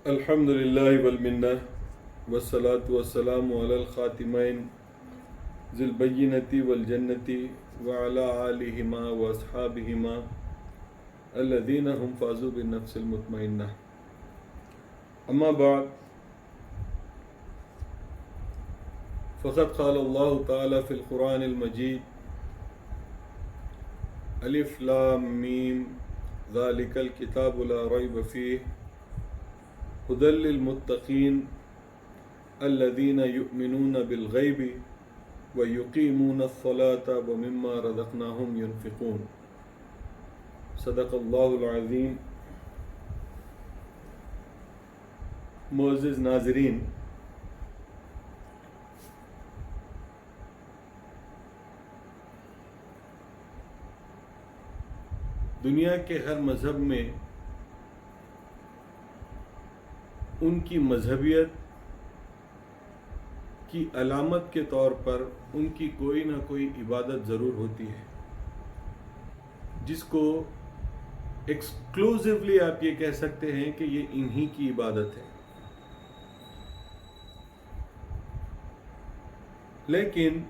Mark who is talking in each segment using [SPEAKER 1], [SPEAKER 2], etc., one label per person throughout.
[SPEAKER 1] الحمد للہ والمنہ والصلاة والسلام علی الخاتمین ذی البینۃ والجنۃ وعلی آلہما واصحابہما الذین هم فازوا بالنفس المطمئنہ. اما بعد فقد قال اللہ تعالی فی القرآن المجید الف لام میم ذالک الکتاب لا ریب فیہ ھدی للمتقین الذین یؤمنون بالغیب ویقیمون الصلاة ومما رزقناہم ینفقون. صدق اللہ العظیم. معزز ناظرین، دنیا کے ہر مذہب میں ان کی مذہبیت کی علامت کے طور پر ان کی کوئی نہ کوئی عبادت ضرور ہوتی ہے، جس کو ایکسکلوزیولی آپ یہ کہہ سکتے ہیں کہ یہ انہی کی عبادت ہے. لیکن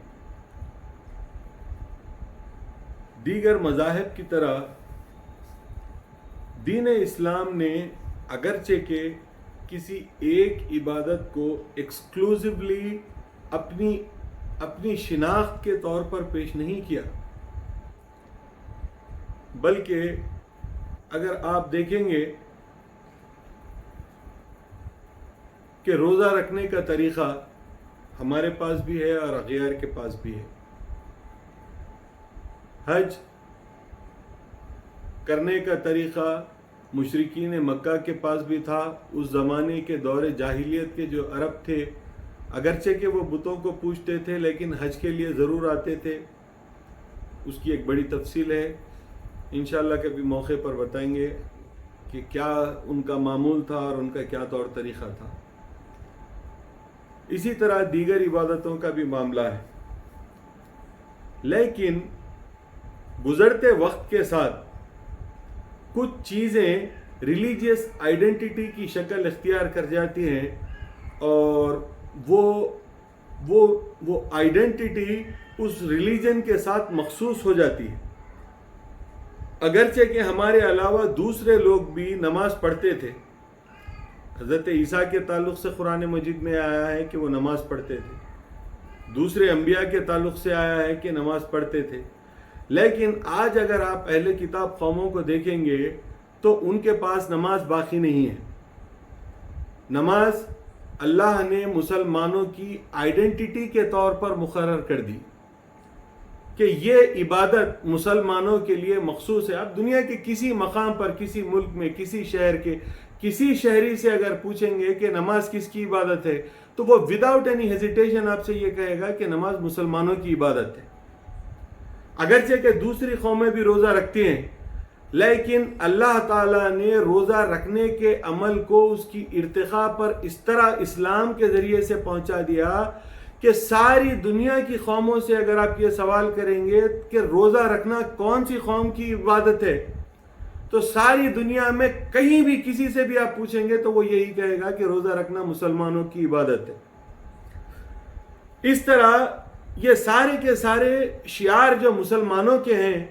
[SPEAKER 1] دیگر مذاہب کی طرح دین اسلام نے اگرچہ کہ کسی ایک عبادت کو ایکسکلوزیولی اپنی شناخت کے طور پر پیش نہیں کیا، بلکہ اگر آپ دیکھیں گے کہ روزہ رکھنے کا طریقہ ہمارے پاس بھی ہے اور اغیار کے پاس بھی ہے، حج کرنے کا طریقہ مشرکین مکہ کے پاس بھی تھا. اس زمانے کے دور جاہلیت کے جو عرب تھے، اگرچہ کہ وہ بتوں کو پوجتے تھے لیکن حج کے لیے ضرور آتے تھے. اس کی ایک بڑی تفصیل ہے، انشاءاللہ کبھی موقع پر بتائیں گے کہ کیا ان کا معمول تھا اور ان کا کیا طور طریقہ تھا. اسی طرح دیگر عبادتوں کا بھی معاملہ ہے. لیکن گزرتے وقت کے ساتھ کچھ چیزیں ریلیجیس آئیڈینٹی کی شکل اختیار کر جاتی ہیں اور وہ آئیڈینٹی اس ریلیجن کے ساتھ مخصوص ہو جاتی ہے. اگرچہ کہ ہمارے علاوہ دوسرے لوگ بھی نماز پڑھتے تھے. حضرت عیسیٰ کے تعلق سے قرآن مجید میں آیا ہے کہ وہ نماز پڑھتے تھے، دوسرے انبیاء کے تعلق سے آیا ہے کہ نماز پڑھتے تھے. لیکن آج اگر آپ اہل کتاب قوموں کو دیکھیں گے تو ان کے پاس نماز باقی نہیں ہے. نماز اللہ نے مسلمانوں کی آئیڈینٹی کے طور پر مقرر کر دی کہ یہ عبادت مسلمانوں کے لیے مخصوص ہے. آپ دنیا کے کسی مقام پر، کسی ملک میں، کسی شہر کے کسی شہری سے اگر پوچھیں گے کہ نماز کس کی عبادت ہے تو وہ وداؤٹ اینی ہیزیٹیشن آپ سے یہ کہے گا کہ نماز مسلمانوں کی عبادت ہے. اگرچہ کہ دوسری قومیں بھی روزہ رکھتی ہیں، لیکن اللہ تعالیٰ نے روزہ رکھنے کے عمل کو اس کی ارتقاء پر اس طرح اسلام کے ذریعے سے پہنچا دیا کہ ساری دنیا کی قوموں سے اگر آپ یہ سوال کریں گے کہ روزہ رکھنا کون سی قوم کی عبادت ہے، تو ساری دنیا میں کہیں بھی کسی سے بھی آپ پوچھیں گے تو وہ یہی کہے گا کہ روزہ رکھنا مسلمانوں کی عبادت ہے. اس طرح یہ سارے کے سارے شعار جو مسلمانوں کے ہیں،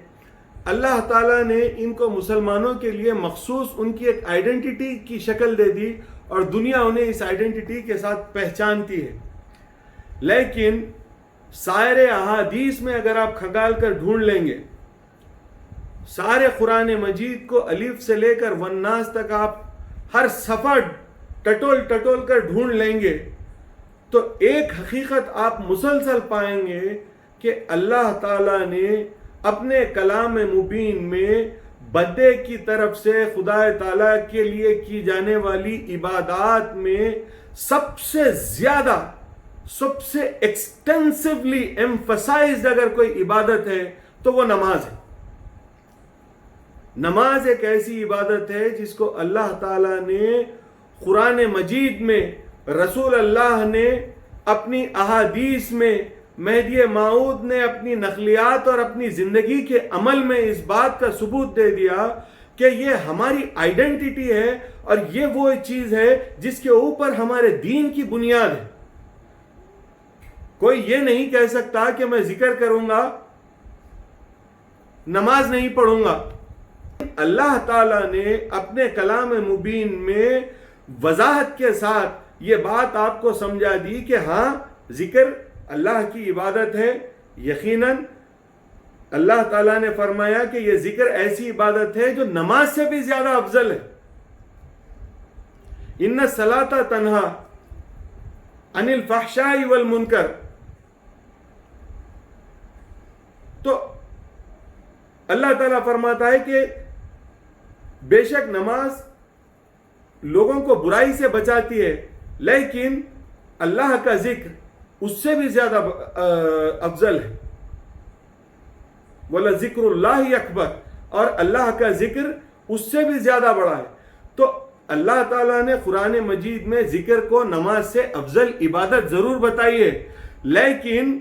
[SPEAKER 1] اللہ تعالیٰ نے ان کو مسلمانوں کے لیے مخصوص ان کی ایک آئیڈینٹی کی شکل دے دی اور دنیا انہیں اس آئیڈینٹی کے ساتھ پہچانتی ہے. لیکن سارے احادیث میں اگر آپ کھنگال کر ڈھونڈ لیں گے، سارے قرآن مجید کو الف سے لے کر والناس تک آپ ہر صفحہ ٹٹول کر ڈھونڈ لیں گے تو ایک حقیقت آپ مسلسل پائیں گے کہ اللہ تعالیٰ نے اپنے کلام مبین میں بندے کی طرف سے خدا تعالیٰ کے لیے کی جانے والی عبادات میں سب سے زیادہ، سب سے ایکسٹینسولی ایمفسائزڈ اگر کوئی عبادت ہے تو وہ نماز ہے. نماز ایک ایسی عبادت ہے جس کو اللہ تعالیٰ نے قرآن مجید میں، رسول اللہ نے اپنی احادیث میں، مہدی موعود نے اپنی نقلیات اور اپنی زندگی کے عمل میں اس بات کا ثبوت دے دیا کہ یہ ہماری آئیڈینٹی ہے اور یہ وہ چیز ہے جس کے اوپر ہمارے دین کی بنیاد ہے. کوئی یہ نہیں کہہ سکتا کہ میں ذکر کروں گا نماز نہیں پڑھوں گا. اللہ تعالیٰ نے اپنے کلام مبین میں وضاحت کے ساتھ یہ بات آپ کو سمجھا دی کہ ہاں ذکر اللہ کی عبادت ہے. یقیناً اللہ تعالیٰ نے فرمایا کہ یہ ذکر ایسی عبادت ہے جو نماز سے بھی زیادہ افضل ہے. ان الصلاۃ تنہا عن الفحشاء والمنکر. تو اللہ تعالیٰ فرماتا ہے کہ بے شک نماز لوگوں کو برائی سے بچاتی ہے، لیکن اللہ کا ذکر اس سے بھی زیادہ افضل ہے. وَلَذِكْرُ اللَّهِ اکبر، اور اللہ کا ذکر اس سے بھی زیادہ بڑا ہے. تو اللہ تعالیٰ نے قرآن مجید میں ذکر کو نماز سے افضل عبادت ضرور بتائی ہے، لیکن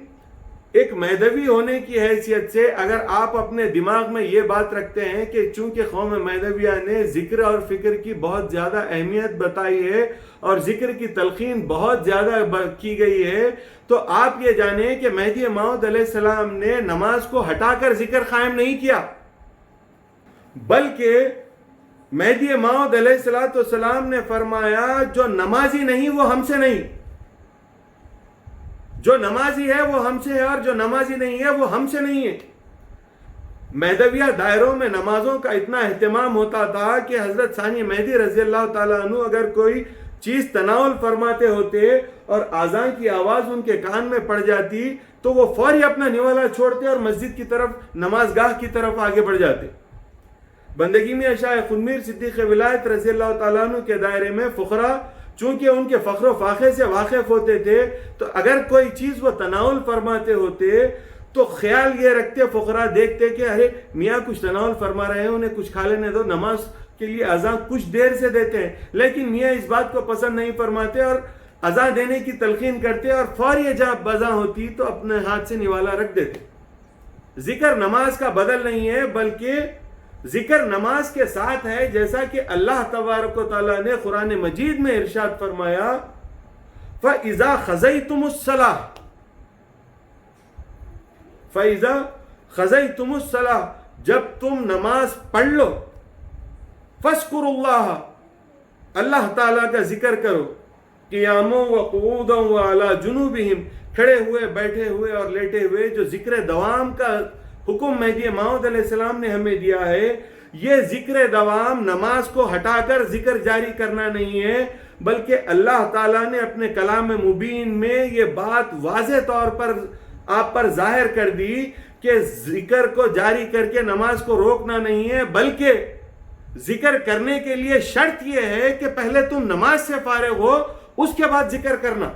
[SPEAKER 1] ایک مہدوی ہونے کی حیثیت سے اگر آپ اپنے دماغ میں یہ بات رکھتے ہیں کہ چونکہ قوم مہدویہ نے ذکر اور فکر کی بہت زیادہ اہمیت بتائی ہے اور ذکر کی تلقین بہت زیادہ کی گئی ہے، تو آپ یہ جانیں کہ مہدی موعود علیہ السلام نے نماز کو ہٹا کر ذکر قائم نہیں کیا، بلکہ مہدی موعود علیہ السلام نے فرمایا جو نمازی نہیں وہ ہم سے نہیں، جو نمازی ہے وہ ہم سے ہے اور جو نمازی نہیں ہے وہ ہم سے نہیں ہے. مہدویہ دائروں میں نمازوں کا اتنا اہتمام ہوتا تھا کہ حضرت ثانی مہدی رضی اللہ تعالیٰ عنہ اگر کوئی چیز تناول فرماتے ہوتے اور اذان کی آواز ان کے کان میں پڑ جاتی تو وہ فوری اپنا نوالا چھوڑتے اور مسجد کی طرف نماز گاہ کی طرف آگے بڑھ جاتے. بندگی میں شاہ خنمیر صدیق ولایت رضی اللہ تعالیٰ عنہ کے دائرے میں فقراء چونکہ ان کے فخر و فاخر سے واقف ہوتے تھے، تو اگر کوئی چیز وہ تناول فرماتے ہوتے تو خیال یہ رکھتے فقراء دیکھتے کہ ارے میاں کچھ تناول فرما رہے ہیں، انہیں کچھ کھا لینے دو، نماز کے لیے اذان کچھ دیر سے دیتے ہیں. لیکن میاں اس بات کو پسند نہیں فرماتے اور اذان دینے کی تلقین کرتے اور فوری جب اذان ہوتی تو اپنے ہاتھ سے نوالا رکھ دیتے. ذکر نماز کا بدل نہیں ہے، بلکہ ذکر نماز کے ساتھ ہے، جیسا کہ اللہ تبارک و تعالیٰ نے قرآن مجید میں ارشاد فرمایا فَإِذَا خَزَيْتُمُ الصَّلَاةَ فَإِذَا خَزَيْتُمُ الصَّلَاةَ، جب تم نماز پڑھ لو، فَاذْكُرُوا اللَّهَ، اللہ تعالیٰ کا ذکر کرو، قِيَامًا وَقُعُودًا وَعَلَى جُنُوبِهِمْ، کھڑے ہوئے، بیٹھے ہوئے اور لیٹے ہوئے. جو ذکر دوام کا حکم مہدی موعود علیہ السلام نے ہمیں دیا ہے، یہ ذکر دوام نماز کو ہٹا کر ذکر جاری کرنا نہیں ہے، بلکہ اللہ تعالیٰ نے اپنے کلام مبین میں یہ بات واضح طور پر آپ پر ظاہر کر دی کہ ذکر کو جاری کر کے نماز کو روکنا نہیں ہے، بلکہ ذکر کرنے کے لیے شرط یہ ہے کہ پہلے تم نماز سے فارغ ہو، اس کے بعد ذکر کرنا.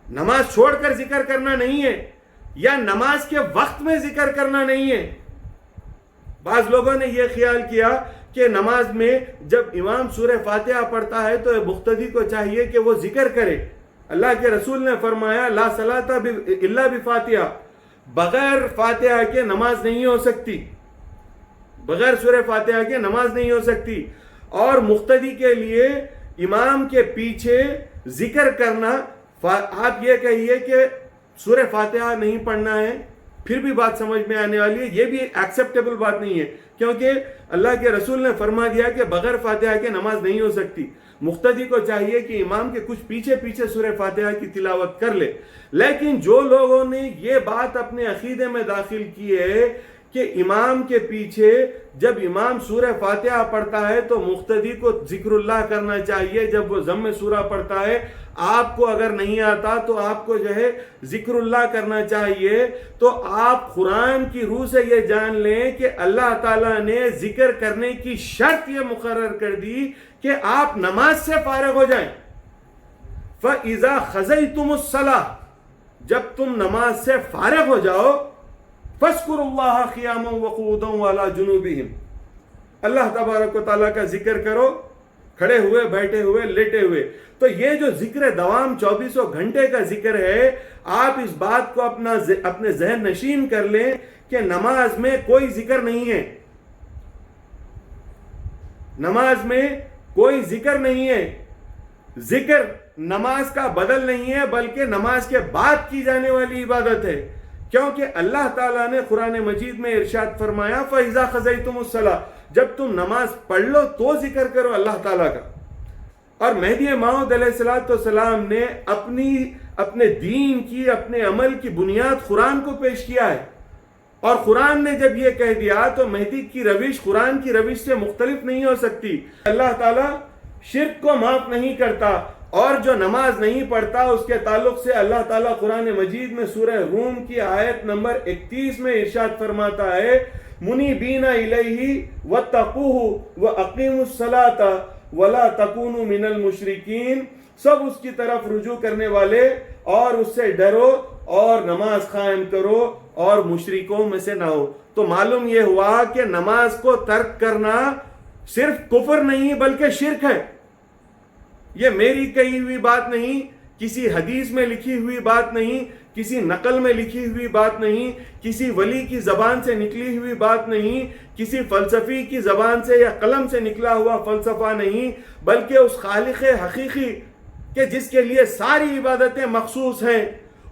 [SPEAKER 1] نماز چھوڑ کر ذکر کرنا نہیں ہے، یا نماز کے وقت میں ذکر کرنا نہیں ہے. بعض لوگوں نے یہ خیال کیا کہ نماز میں جب امام سورہ فاتحہ پڑھتا ہے تو مقتدی کو چاہیے کہ وہ ذکر کرے. اللہ کے رسول نے فرمایا لا صلاۃ الا بفاتحہ، بغیر فاتحہ کے نماز نہیں ہو سکتی، بغیر سورہ فاتحہ کے نماز نہیں ہو سکتی. اور مقتدی کے لیے امام کے پیچھے ذکر کرنا، آپ یہ کہیے کہ سورہ فاتحہ نہیں پڑھنا ہے، پھر بھی بات سمجھ میں آنے والی ہے، یہ بھی ایکسیپٹیبل بات نہیں ہے، کیونکہ اللہ کے رسول نے فرما دیا کہ بغیر فاتحہ کے نماز نہیں ہو سکتی. مقتدی کو چاہیے کہ امام کے کچھ پیچھے پیچھے سورہ فاتحہ کی تلاوت کر لے. لیکن جو لوگوں نے یہ بات اپنے عقیدے میں داخل کی ہے کہ امام کے پیچھے جب امام سورہ فاتحہ پڑھتا ہے تو مقتدی کو ذکر اللہ کرنا چاہیے، جب وہ ضم سورہ پڑھتا ہے آپ کو اگر نہیں آتا تو آپ کو جو ہے ذکر اللہ کرنا چاہیے. تو آپ قرآن کی روح سے یہ جان لیں کہ اللہ تعالیٰ نے ذکر کرنے کی شرط یہ مقرر کر دی کہ آپ نماز سے فارغ ہو جائیں. فَإِذَا خَزَيْتُمُ الصَّلَاةَ، جب تم نماز سے فارغ ہو جاؤ، فَاذْكُرُوا اللَّهَ قِيَامًا وَقُعُودًا وَعَلَى جُنُوبِهِمْ، اللہ تبارک و تعالیٰ کا ذکر کرو، کھڑے ہوئے، بیٹھے ہوئے، لیٹے ہوئے. تو یہ جو ذکر دوام 24 گھنٹے کا ذکر ہے، آپ اس بات کو اپنے ذہن نشین کر لیں کہ نماز میں کوئی ذکر نہیں ہے. نماز میں کوئی ذکر نہیں ہے. ذکر نماز کا بدل نہیں ہے بلکہ نماز کے بعد کی جانے والی عبادت ہے، کیونکہ اللہ تعالیٰ نے قرآن مجید میں ارشاد فرمایا فَإِذَا خَزَيْتُمُ الصَّلَاةَ، جب تم نماز پڑھ لو تو ذکر کرو اللہ تعالیٰ کا. اور مہدی موعود علیہ السلام نے اپنے دین کی، اپنے عمل کی بنیاد قرآن کو پیش کیا ہے، اور قرآن نے جب یہ کہہ دیا تو مہدی کی روش قرآن کی روش سے مختلف نہیں ہو سکتی. اللہ تعالیٰ شرک کو معاف نہیں کرتا، اور جو نماز نہیں پڑھتا اس کے تعلق سے اللہ تعالیٰ قرآن مجید میں سورہ روم کی آیت نمبر 31 میں ارشاد فرماتا ہے منیبین الیہ واتقوہ واقیموا الصلاۃ ولا تکونوا من المشرکین، سب اس کی طرف رجوع کرنے والے اور اس سے ڈرو اور نماز قائم کرو اور مشرکوں میں سے نہ ہو. تو معلوم یہ ہوا کہ نماز کو ترک کرنا صرف کفر نہیں بلکہ شرک ہے. یہ میری کہی ہوئی بات نہیں، کسی حدیث میں لکھی ہوئی بات نہیں، کسی نقل میں لکھی ہوئی بات نہیں، کسی ولی کی زبان سے نکلی ہوئی بات نہیں، کسی فلسفی کی زبان سے یا قلم سے نکلا ہوا فلسفہ نہیں، بلکہ اس خالق حقیقی کہ جس کے لیے ساری عبادتیں مخصوص ہیں،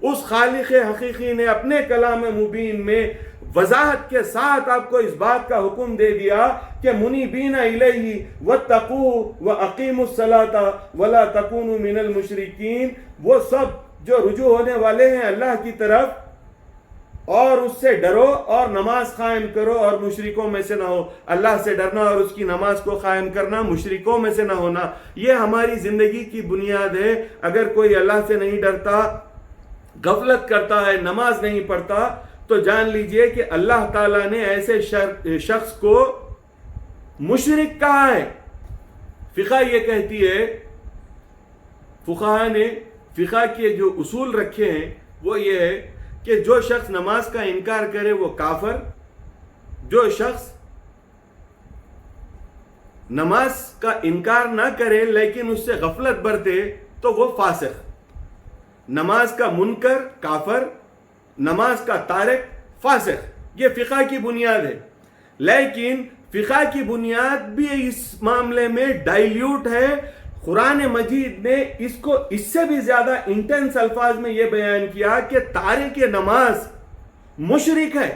[SPEAKER 1] اس خالق حقیقی نے اپنے کلام مبین میں وضاحت کے ساتھ آپ کو اس بات کا حکم دے دیا کہ منیبین الیہ واتقوہ واقیموا الصلاۃ ولا تکونوا من المشرکین، وہ سب جو رجوع ہونے والے ہیں اللہ کی طرف اور اس سے ڈرو اور نماز قائم کرو اور مشرکوں میں سے نہ ہو. اللہ سے ڈرنا اور اس کی نماز کو قائم کرنا، مشرکوں میں سے نہ ہونا، یہ ہماری زندگی کی بنیاد ہے. اگر کوئی اللہ سے نہیں ڈرتا، غفلت کرتا ہے، نماز نہیں پڑھتا، تو جان لیجئے کہ اللہ تعالیٰ نے ایسے شخص کو مشرک کہا ہے. فقہ یہ کہتی ہے، فقہاء نے فقہ کے جو اصول رکھے ہیں وہ یہ ہے کہ جو شخص نماز کا انکار کرے وہ کافر، جو شخص نماز کا انکار نہ کرے لیکن اس سے غفلت برتے تو وہ فاسق. نماز کا منکر کافر، نماز کا تارک فاسق. یہ فقہ کی بنیاد ہے. لیکن فقہ کی بنیاد بھی اس معاملے میں ڈائلیوٹ ہے. قرآن مجید نے اس کو اس سے بھی زیادہ انٹینس الفاظ میں یہ بیان کیا کہ تارک نماز مشرک ہے.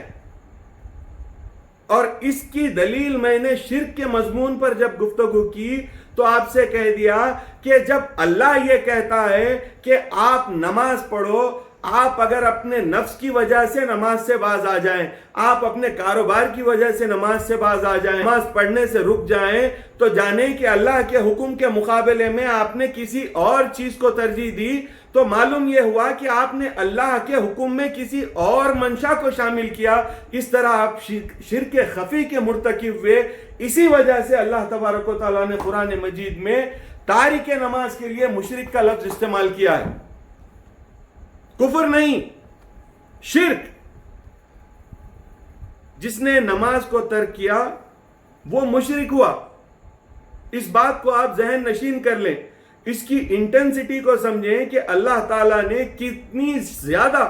[SPEAKER 1] اور اس کی دلیل میں نے شرک کے مضمون پر جب گفتگو کی تو آپ سے کہہ دیا کہ جب اللہ یہ کہتا ہے کہ آپ نماز پڑھو، آپ اگر اپنے نفس کی وجہ سے نماز سے باز آ جائیں، آپ اپنے کاروبار کی وجہ سے نماز سے باز آ جائیں، نماز پڑھنے سے رک جائیں، تو جانیں کہ اللہ کے حکم کے مقابلے میں آپ نے کسی اور چیز کو ترجیح دی. تو معلوم یہ ہوا کہ آپ نے اللہ کے حکم میں کسی اور منشا کو شامل کیا. اس طرح آپ شرک خفی کے مرتکب ہوئے. اسی وجہ سے اللہ تبارک و تعالیٰ نے قرآن مجید میں تارک نماز کے لیے مشرک کا لفظ استعمال کیا ہے. کفر نہیں، شرک. جس نے نماز کو ترک کیا وہ مشرک ہوا. اس بات کو آپ ذہن نشین کر لیں، اس کی انٹینسٹی کو سمجھیں کہ اللہ تعالیٰ نے کتنی زیادہ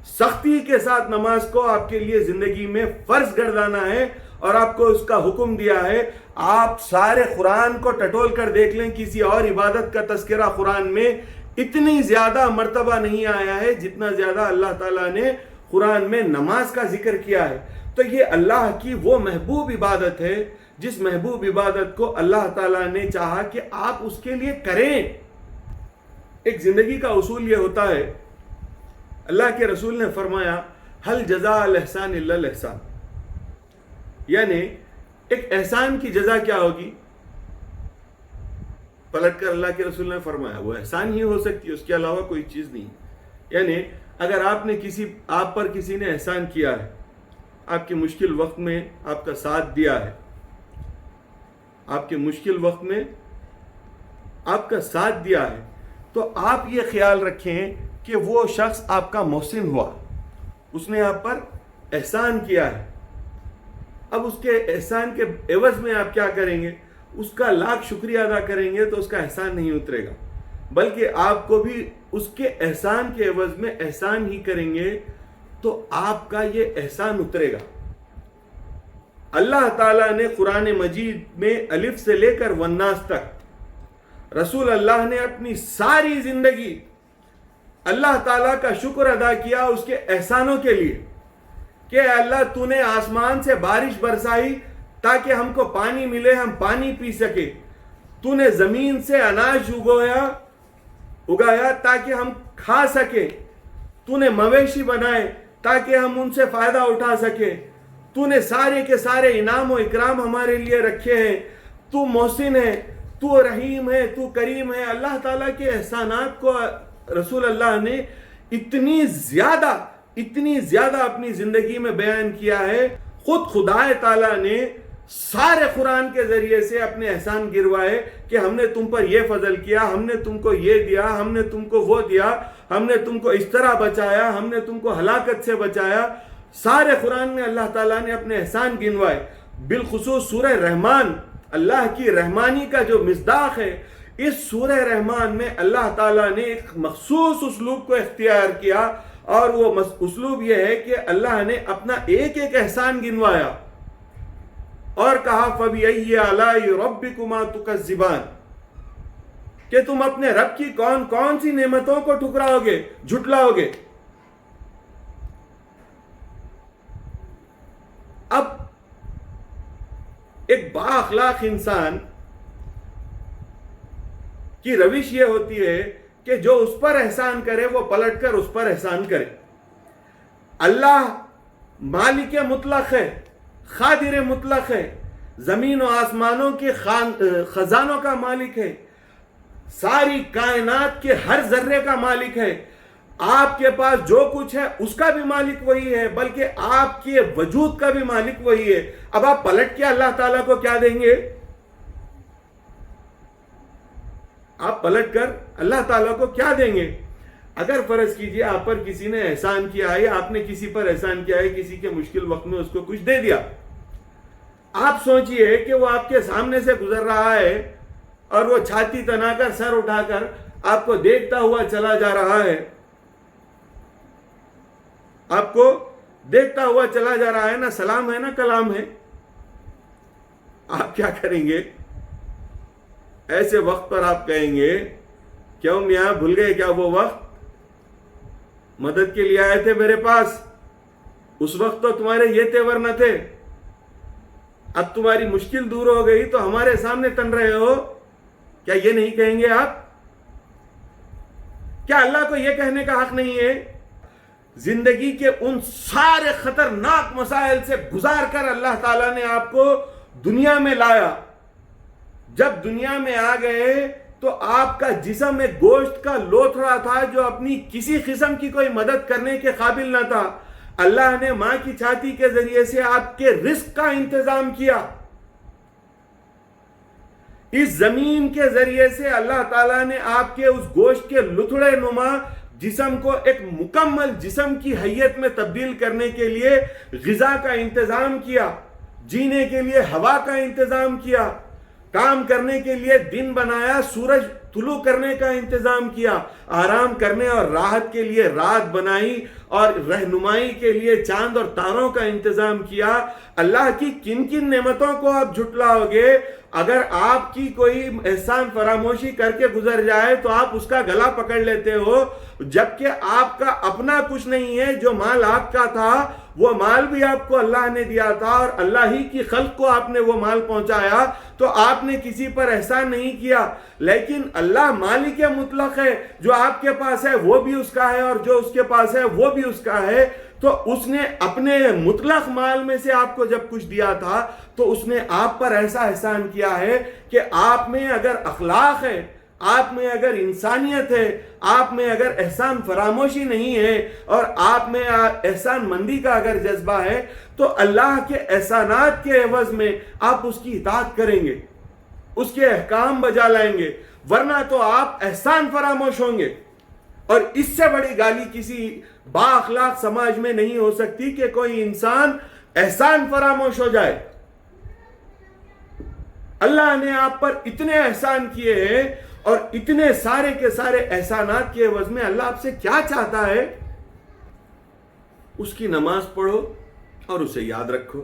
[SPEAKER 1] سختی کے ساتھ نماز کو آپ کے لیے زندگی میں فرض گردانا ہے اور آپ کو اس کا حکم دیا ہے. آپ سارے قرآن کو ٹٹول کر دیکھ لیں، کسی اور عبادت کا تذکرہ قرآن میں اتنی زیادہ مرتبہ نہیں آیا ہے جتنا زیادہ اللہ تعالیٰ نے قرآن میں نماز کا ذکر کیا ہے. تو یہ اللہ کی وہ محبوب عبادت ہے جس محبوب عبادت کو اللہ تعالیٰ نے چاہا کہ آپ اس کے لیے کریں. ایک زندگی کا اصول یہ ہوتا ہے، اللہ کے رسول نے فرمایا حل جزاء الاحسان الا الاحسان، یعنی ایک احسان کی جزا کیا ہوگی؟ پلٹ کر اللہ کے رسول نے فرمایا وہ احسان ہی ہو سکتی ہے، اس کے علاوہ کوئی چیز نہیں. یعنی اگر آپ پر کسی نے احسان کیا ہے، آپ کے مشکل وقت میں آپ کا ساتھ دیا ہے، آپ کے مشکل وقت میں آپ کا ساتھ دیا ہے، تو آپ یہ خیال رکھیں کہ وہ شخص آپ کا محسن ہوا، اس نے آپ پر احسان کیا ہے. اب اس کے احسان کے عوض میں آپ کیا کریں گے؟ اس کا لاکھ شکریہ ادا کریں گے تو اس کا احسان نہیں اترے گا، بلکہ آپ کو بھی اس کے احسان کے عوض میں احسان ہی کریں گے تو آپ کا یہ احسان اترے گا. اللہ تعالیٰ نے قرآن مجید میں الف سے لے کر والناس تک رسول اللہ نے اپنی ساری زندگی اللہ تعالیٰ کا شکر ادا کیا اس کے احسانوں کے لیے کہ اے اللہ تو نے آسمان سے بارش برسائی تاکہ ہم کو پانی ملے، ہم پانی پی سکے، تو نے زمین سے اناج اگایا تاکہ ہم کھا سکے، تو نے مویشی بنائے تاکہ ہم ان سے فائدہ اٹھا سکے، تو نے سارے کے سارے انعام و اکرام ہمارے لیے رکھے ہیں، تو محسن ہے، تو رحیم ہے، تو کریم ہے۔ اللہ تعالیٰ کے احسانات کو رسول اللہ نے اتنی زیادہ اپنی زندگی میں بیان کیا ہے۔ خود خدا تعالیٰ نے سارے قرآن کے ذریعے سے اپنے احسان گروائے کہ ہم نے تم پر یہ فضل کیا، ہم نے تم کو یہ دیا، ہم نے تم کو وہ دیا، ہم نے تم کو اس طرح بچایا، ہم نے تم کو ہلاکت سے بچایا۔ سارے قرآن میں اللہ تعالیٰ نے اپنے احسان گنوائے۔ بالخصوص سورہ رحمان، اللہ کی رحمانی کا جو مصداق ہے، اس سورہ رحمان میں اللہ تعالیٰ نے ایک مخصوص اسلوب کو اختیار کیا، اور وہ اسلوب یہ ہے کہ اللہ نے اپنا ایک ایک احسان گنوایا اور کہا فَبِأَيِّ آلَاءِ رَبِّكُمَا تُكَذِّبَانِ، کہ تم اپنے رب کی کون کون سی نعمتوں کو ٹھکراؤ گے، جھٹلاؤ گے۔ اب ایک با اخلاق انسان کی روش یہ ہوتی ہے کہ جو اس پر احسان کرے وہ پلٹ کر اس پر احسان کرے۔ اللہ مالک مطلق ہے، قادر مطلق ہے، زمین و آسمانوں کے خزانوں کا مالک ہے، ساری کائنات کے ہر ذرے کا مالک ہے، آپ کے پاس جو کچھ ہے اس کا بھی مالک وہی ہے، بلکہ آپ کے وجود کا بھی مالک وہی ہے۔ اب آپ پلٹ کے اللہ تعالیٰ کو کیا دیں گے؟ آپ پلٹ کر اللہ تعالیٰ کو کیا دیں گے؟ اگر فرض کیجئے آپ پر کسی نے احسان کیا ہے، آپ نے کسی پر احسان کیا ہے، کسی کے مشکل وقت میں اس کو کچھ دے دیا، آپ سوچئے کہ وہ آپ کے سامنے سے گزر رہا ہے اور وہ چھاتی تنا کر سر اٹھا کر آپ کو دیکھتا ہوا چلا جا رہا ہے، آپ کو دیکھتا ہوا چلا جا رہا ہے، نہ سلام ہے نہ کلام ہے، آپ کیا کریں گے؟ ایسے وقت پر آپ کہیں گے کیوں میاں بھول گئے کیا وہ وقت؟ مدد کے لیے آئے تھے میرے پاس، اس وقت تو تمہارے یہ تیور نہ تھے، اب تمہاری مشکل دور ہو گئی تو ہمارے سامنے تن رہے ہو۔ کیا یہ نہیں کہیں گے آپ؟ کیا اللہ کو یہ کہنے کا حق نہیں ہے؟ زندگی کے ان سارے خطرناک مسائل سے گزار کر اللہ تعالیٰ نے آپ کو دنیا میں لایا، جب دنیا میں آ گئے تو آپ کا جسم ایک گوشت کا لوتھڑا تھا جو اپنی کسی قسم کی کوئی مدد کرنے کے قابل نہ تھا۔ اللہ نے ماں کی چھاتی کے ذریعے سے آپ کے رزق کا انتظام کیا، اس زمین کے ذریعے سے اللہ تعالیٰ نے آپ کے اس گوشت کے لتھڑے نما جسم کو ایک مکمل جسم کی حیت میں تبدیل کرنے کے لیے غذا کا انتظام کیا، جینے کے لیے ہوا کا انتظام کیا، کام کرنے کے لیے دن بنایا، سورج طلوع کرنے کا انتظام کیا، آرام کرنے اور راحت کے لیے رات بنائی، اور رہنمائی کے لیے چاند اور تاروں کا انتظام کیا۔ اللہ کی کن کن نعمتوں کو آپ جھٹلاؤ گے؟ اگر آپ کی کوئی احسان فراموشی کر کے گزر جائے تو آپ اس کا گلا پکڑ لیتے ہو، جبکہ آپ کا اپنا کچھ نہیں ہے۔ جو مال آپ کا تھا وہ مال بھی آپ کو اللہ نے دیا تھا، اور اللہ ہی کی خلق کو آپ نے وہ مال پہنچایا، تو آپ نے کسی پر احسان نہیں کیا۔ لیکن اللہ مالک مطلق ہے، جو آپ کے پاس ہے وہ بھی اس کا ہے، اور جو اس کے پاس ہے وہ بھی اس کا ہے۔ تو اس نے اپنے مطلق مال میں سے آپ کو جب کچھ دیا تھا تو اس نے آپ پر ایسا احسان کیا ہے کہ آپ میں اگر اخلاق ہے، آپ میں اگر انسانیت ہے، آپ میں اگر احسان فراموشی نہیں ہے، اور آپ میں احسان مندی کا اگر جذبہ ہے، تو اللہ کے احسانات کے عوض میں آپ اس کی اطاعت کریں گے، اس کے احکام بجا لائیں گے، ورنہ تو آپ احسان فراموش ہوں گے۔ اور اس سے بڑی گالی کسی با اخلاق سماج میں نہیں ہو سکتی کہ کوئی انسان احسان فراموش ہو جائے۔ اللہ نے آپ پر اتنے احسان کیے ہیں، اور اتنے سارے کے سارے احسانات کے عوض میں اللہ آپ سے کیا چاہتا ہے؟ اس کی نماز پڑھو اور اسے یاد رکھو،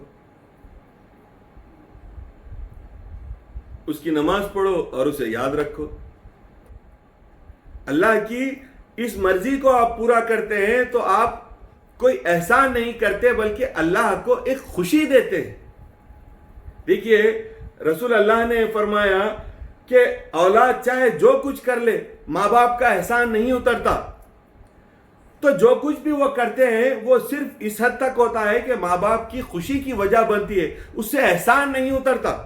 [SPEAKER 1] اس کی نماز پڑھو اور اسے یاد رکھو. اللہ کی اس مرضی کو آپ پورا کرتے ہیں تو آپ کوئی احسان نہیں کرتے بلکہ اللہ کو ایک خوشی دیتے ہیں. دیکھیے رسول اللہ نے فرمایا کہ اولاد چاہے جو کچھ کر لے ماں باپ کا احسان نہیں اترتا. تو جو کچھ بھی وہ کرتے ہیں وہ صرف اس حد تک ہوتا ہے کہ ماں باپ کی خوشی کی وجہ بنتی ہے, اس سے احسان نہیں اترتا.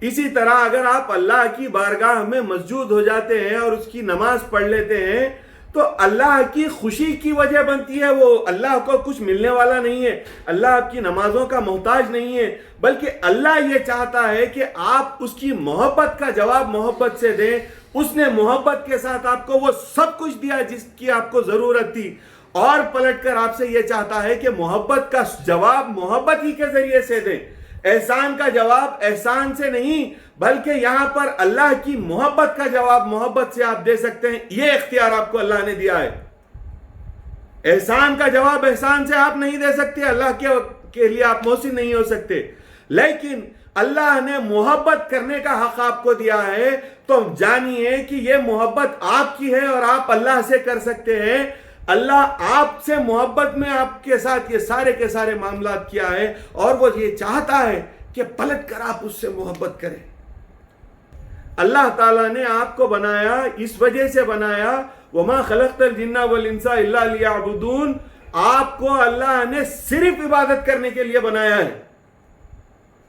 [SPEAKER 1] اسی طرح اگر آپ اللہ کی بارگاہ میں مسجود ہو جاتے ہیں اور اس کی نماز پڑھ لیتے ہیں تو اللہ کی خوشی کی وجہ بنتی ہے. وہ اللہ کو کچھ ملنے والا نہیں ہے, اللہ آپ کی نمازوں کا محتاج نہیں ہے, بلکہ اللہ یہ چاہتا ہے کہ آپ اس کی محبت کا جواب محبت سے دیں. اس نے محبت کے ساتھ آپ کو وہ سب کچھ دیا جس کی آپ کو ضرورت تھی, اور پلٹ کر آپ سے یہ چاہتا ہے کہ محبت کا جواب محبت ہی کے ذریعے سے دیں. احسان کا جواب احسان سے نہیں بلکہ یہاں پر اللہ کی محبت کا جواب محبت سے آپ دے سکتے ہیں. یہ اختیار آپ کو اللہ نے دیا ہے. احسان کا جواب احسان سے آپ نہیں دے سکتے, اللہ کے لیے آپ محسن نہیں ہو سکتے, لیکن اللہ نے محبت کرنے کا حق آپ کو دیا ہے. تو جانیے کہ یہ محبت آپ کی ہے اور آپ اللہ سے کر سکتے ہیں. اللہ آپ سے محبت میں آپ کے ساتھ یہ سارے کے سارے معاملات کیا ہے, اور وہ یہ چاہتا ہے کہ پلٹ کر آپ اس سے محبت کریں. اللہ تعالیٰ نے آپ کو بنایا, اس وجہ سے بنایا وَمَا خَلَقْتَ الْجِنَّ وَالْإِنسَ إِلَّا لِيَعْبُدُونَ. آپ کو اللہ نے صرف عبادت کرنے کے لیے بنایا ہے.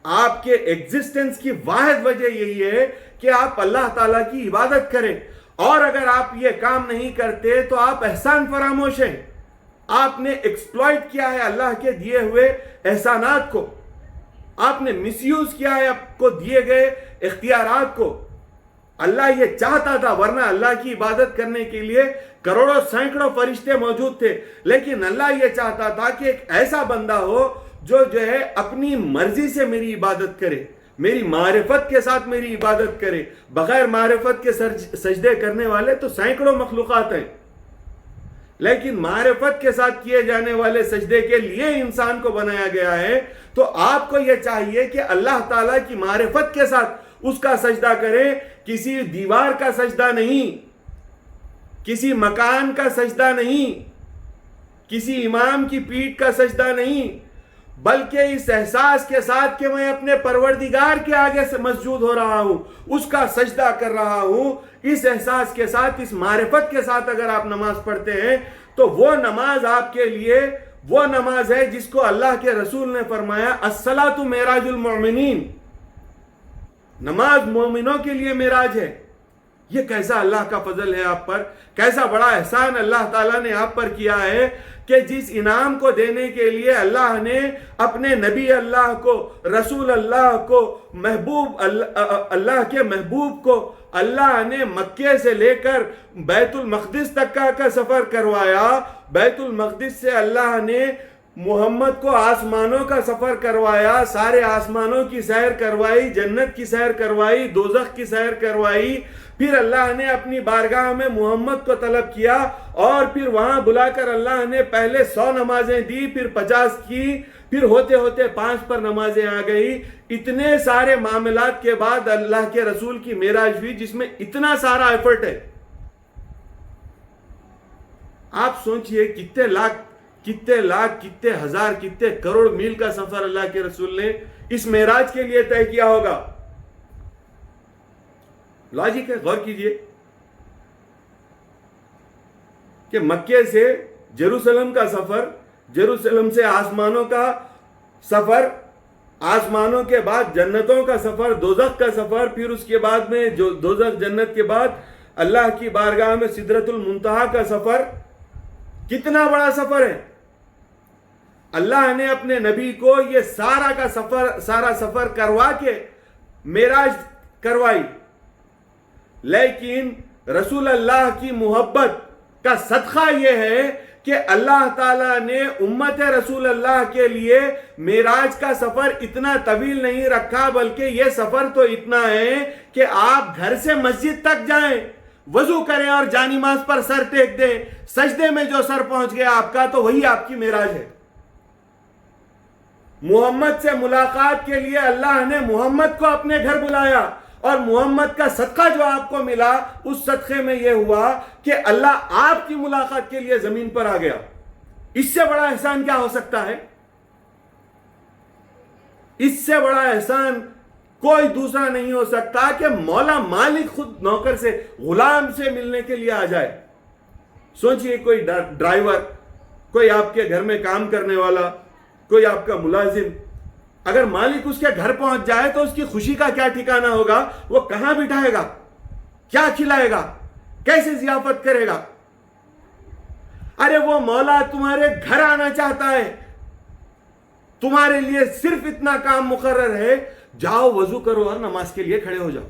[SPEAKER 1] آپ کے ایگزسٹنس کی واحد وجہ یہی ہے کہ آپ اللہ تعالیٰ کی عبادت کریں, اور اگر آپ یہ کام نہیں کرتے تو آپ احسان فراموش ہیں. آپ نے ایکسپلائٹ کیا ہے اللہ کے دیے ہوئے احسانات کو, آپ نے مس یوز کیا ہے آپ کو دیے گئے اختیارات کو. اللہ یہ چاہتا تھا, ورنہ اللہ کی عبادت کرنے کے لیے کروڑوں سینکڑوں فرشتے موجود تھے, لیکن اللہ یہ چاہتا تھا کہ ایک ایسا بندہ ہو جو ہے اپنی مرضی سے میری عبادت کرے, میری معرفت کے ساتھ میری عبادت کرے. بغیر معرفت کے سجدے کرنے والے تو سینکڑوں مخلوقات ہیں, لیکن معرفت کے ساتھ کیے جانے والے سجدے کے لیے انسان کو بنایا گیا ہے. تو آپ کو یہ چاہیے کہ اللہ تعالیٰ کی معرفت کے ساتھ اس کا سجدہ کریں, کسی دیوار کا سجدہ نہیں, کسی مکان کا سجدہ نہیں, کسی امام کی پیٹھ کا سجدہ نہیں, بلکہ اس احساس کے ساتھ کہ میں اپنے پروردگار کے آگے سے مسجود ہو رہا ہوں, اس کا سجدہ کر رہا ہوں. اس احساس کے ساتھ, اس معرفت کے ساتھ اگر آپ نماز پڑھتے ہیں تو وہ نماز آپ کے لیے وہ نماز ہے جس کو اللہ کے رسول نے فرمایا الصلاۃ معراج المؤمنین, نماز مومنوں کے لیے معراج ہے. یہ کیسا اللہ کا فضل ہے آپ پر, کیسا بڑا احسان اللہ تعالیٰ نے آپ پر کیا ہے کہ جس انعام کو دینے کے لیے اللہ نے اپنے نبی اللہ کو, رسول اللہ کو, محبوب اللہ کے محبوب کو اللہ نے مکے سے لے کر بیت المقدس تک کا سفر کروایا. بیت المقدس سے اللہ نے محمد کو آسمانوں کا سفر کروایا, سارے آسمانوں کی سیر کروائی, جنت کی سیر کروائی, دوزخ کی سیر کروائی. پھر اللہ نے اپنی بارگاہ میں محمد کو طلب کیا, اور پھر وہاں بلا کر اللہ نے پہلے 100 نمازیں دی, پھر 50 کی, پھر ہوتے ہوتے 5 پر نمازیں آ گئی. اتنے سارے معاملات کے بعد اللہ کے رسول کی معراج ہوئی, جس میں اتنا سارا ایفرٹ ہے. آپ سوچئے کتنے لاکھ, کتنے ہزار, کتنے کروڑ میل کا سفر اللہ کے رسول نے اس معراج کے لیے طے کیا ہوگا. لاجک ہے, غور کیجئے کہ مکے سے جیروسلم کا سفر, جیروسلم سے آسمانوں کا سفر, آسمانوں کے بعد جنتوں کا سفر, دوزخ کا سفر, پھر اس کے بعد میں جو دوزخ جنت کے بعد اللہ کی بارگاہ میں سدرۃ المنتہا کا سفر. کتنا بڑا سفر ہے. اللہ نے اپنے نبی کو یہ سارا سفر کروا کے معراج کروائی, لیکن رسول اللہ کی محبت کا صدقہ یہ ہے کہ اللہ تعالیٰ نے امت رسول اللہ کے لیے معراج کا سفر اتنا طویل نہیں رکھا, بلکہ یہ سفر تو اتنا ہے کہ آپ گھر سے مسجد تک جائیں, وضو کریں اور جانماز پر سر ٹیک دیں, سجدے میں جو سر پہنچ گیا آپ کا تو وہی آپ کی معراج ہے. محمد سے ملاقات کے لیے اللہ نے محمد کو اپنے گھر بلایا، اور محمد کا صدقہ جو آپ کو ملا، اس صدقے میں یہ ہوا کہ اللہ آپ کی ملاقات کے لیے زمین پر آ گیا۔ اس سے بڑا احسان کیا ہو سکتا ہے؟ اس سے بڑا احسان کوئی دوسرا نہیں ہو سکتا کہ مولا مالک خود نوکر سے، غلام سے ملنے کے لیے آ جائے۔ سوچئے کوئی ڈرائیور، کوئی آپ کے گھر میں کام کرنے والا، کوئی آپ کا ملازم، اگر مالک اس کے گھر پہنچ جائے تو اس کی خوشی کا کیا ٹھکانہ ہوگا؟ وہ کہاں بٹھائے گا، کیا کھلائے گا، کیسے ضیافت کرے گا؟ ارے وہ مولا تمہارے گھر آنا چاہتا ہے، تمہارے لیے صرف اتنا کام مقرر ہے، جاؤ وضو کرو اور نماز کے لیے کھڑے ہو جاؤ۔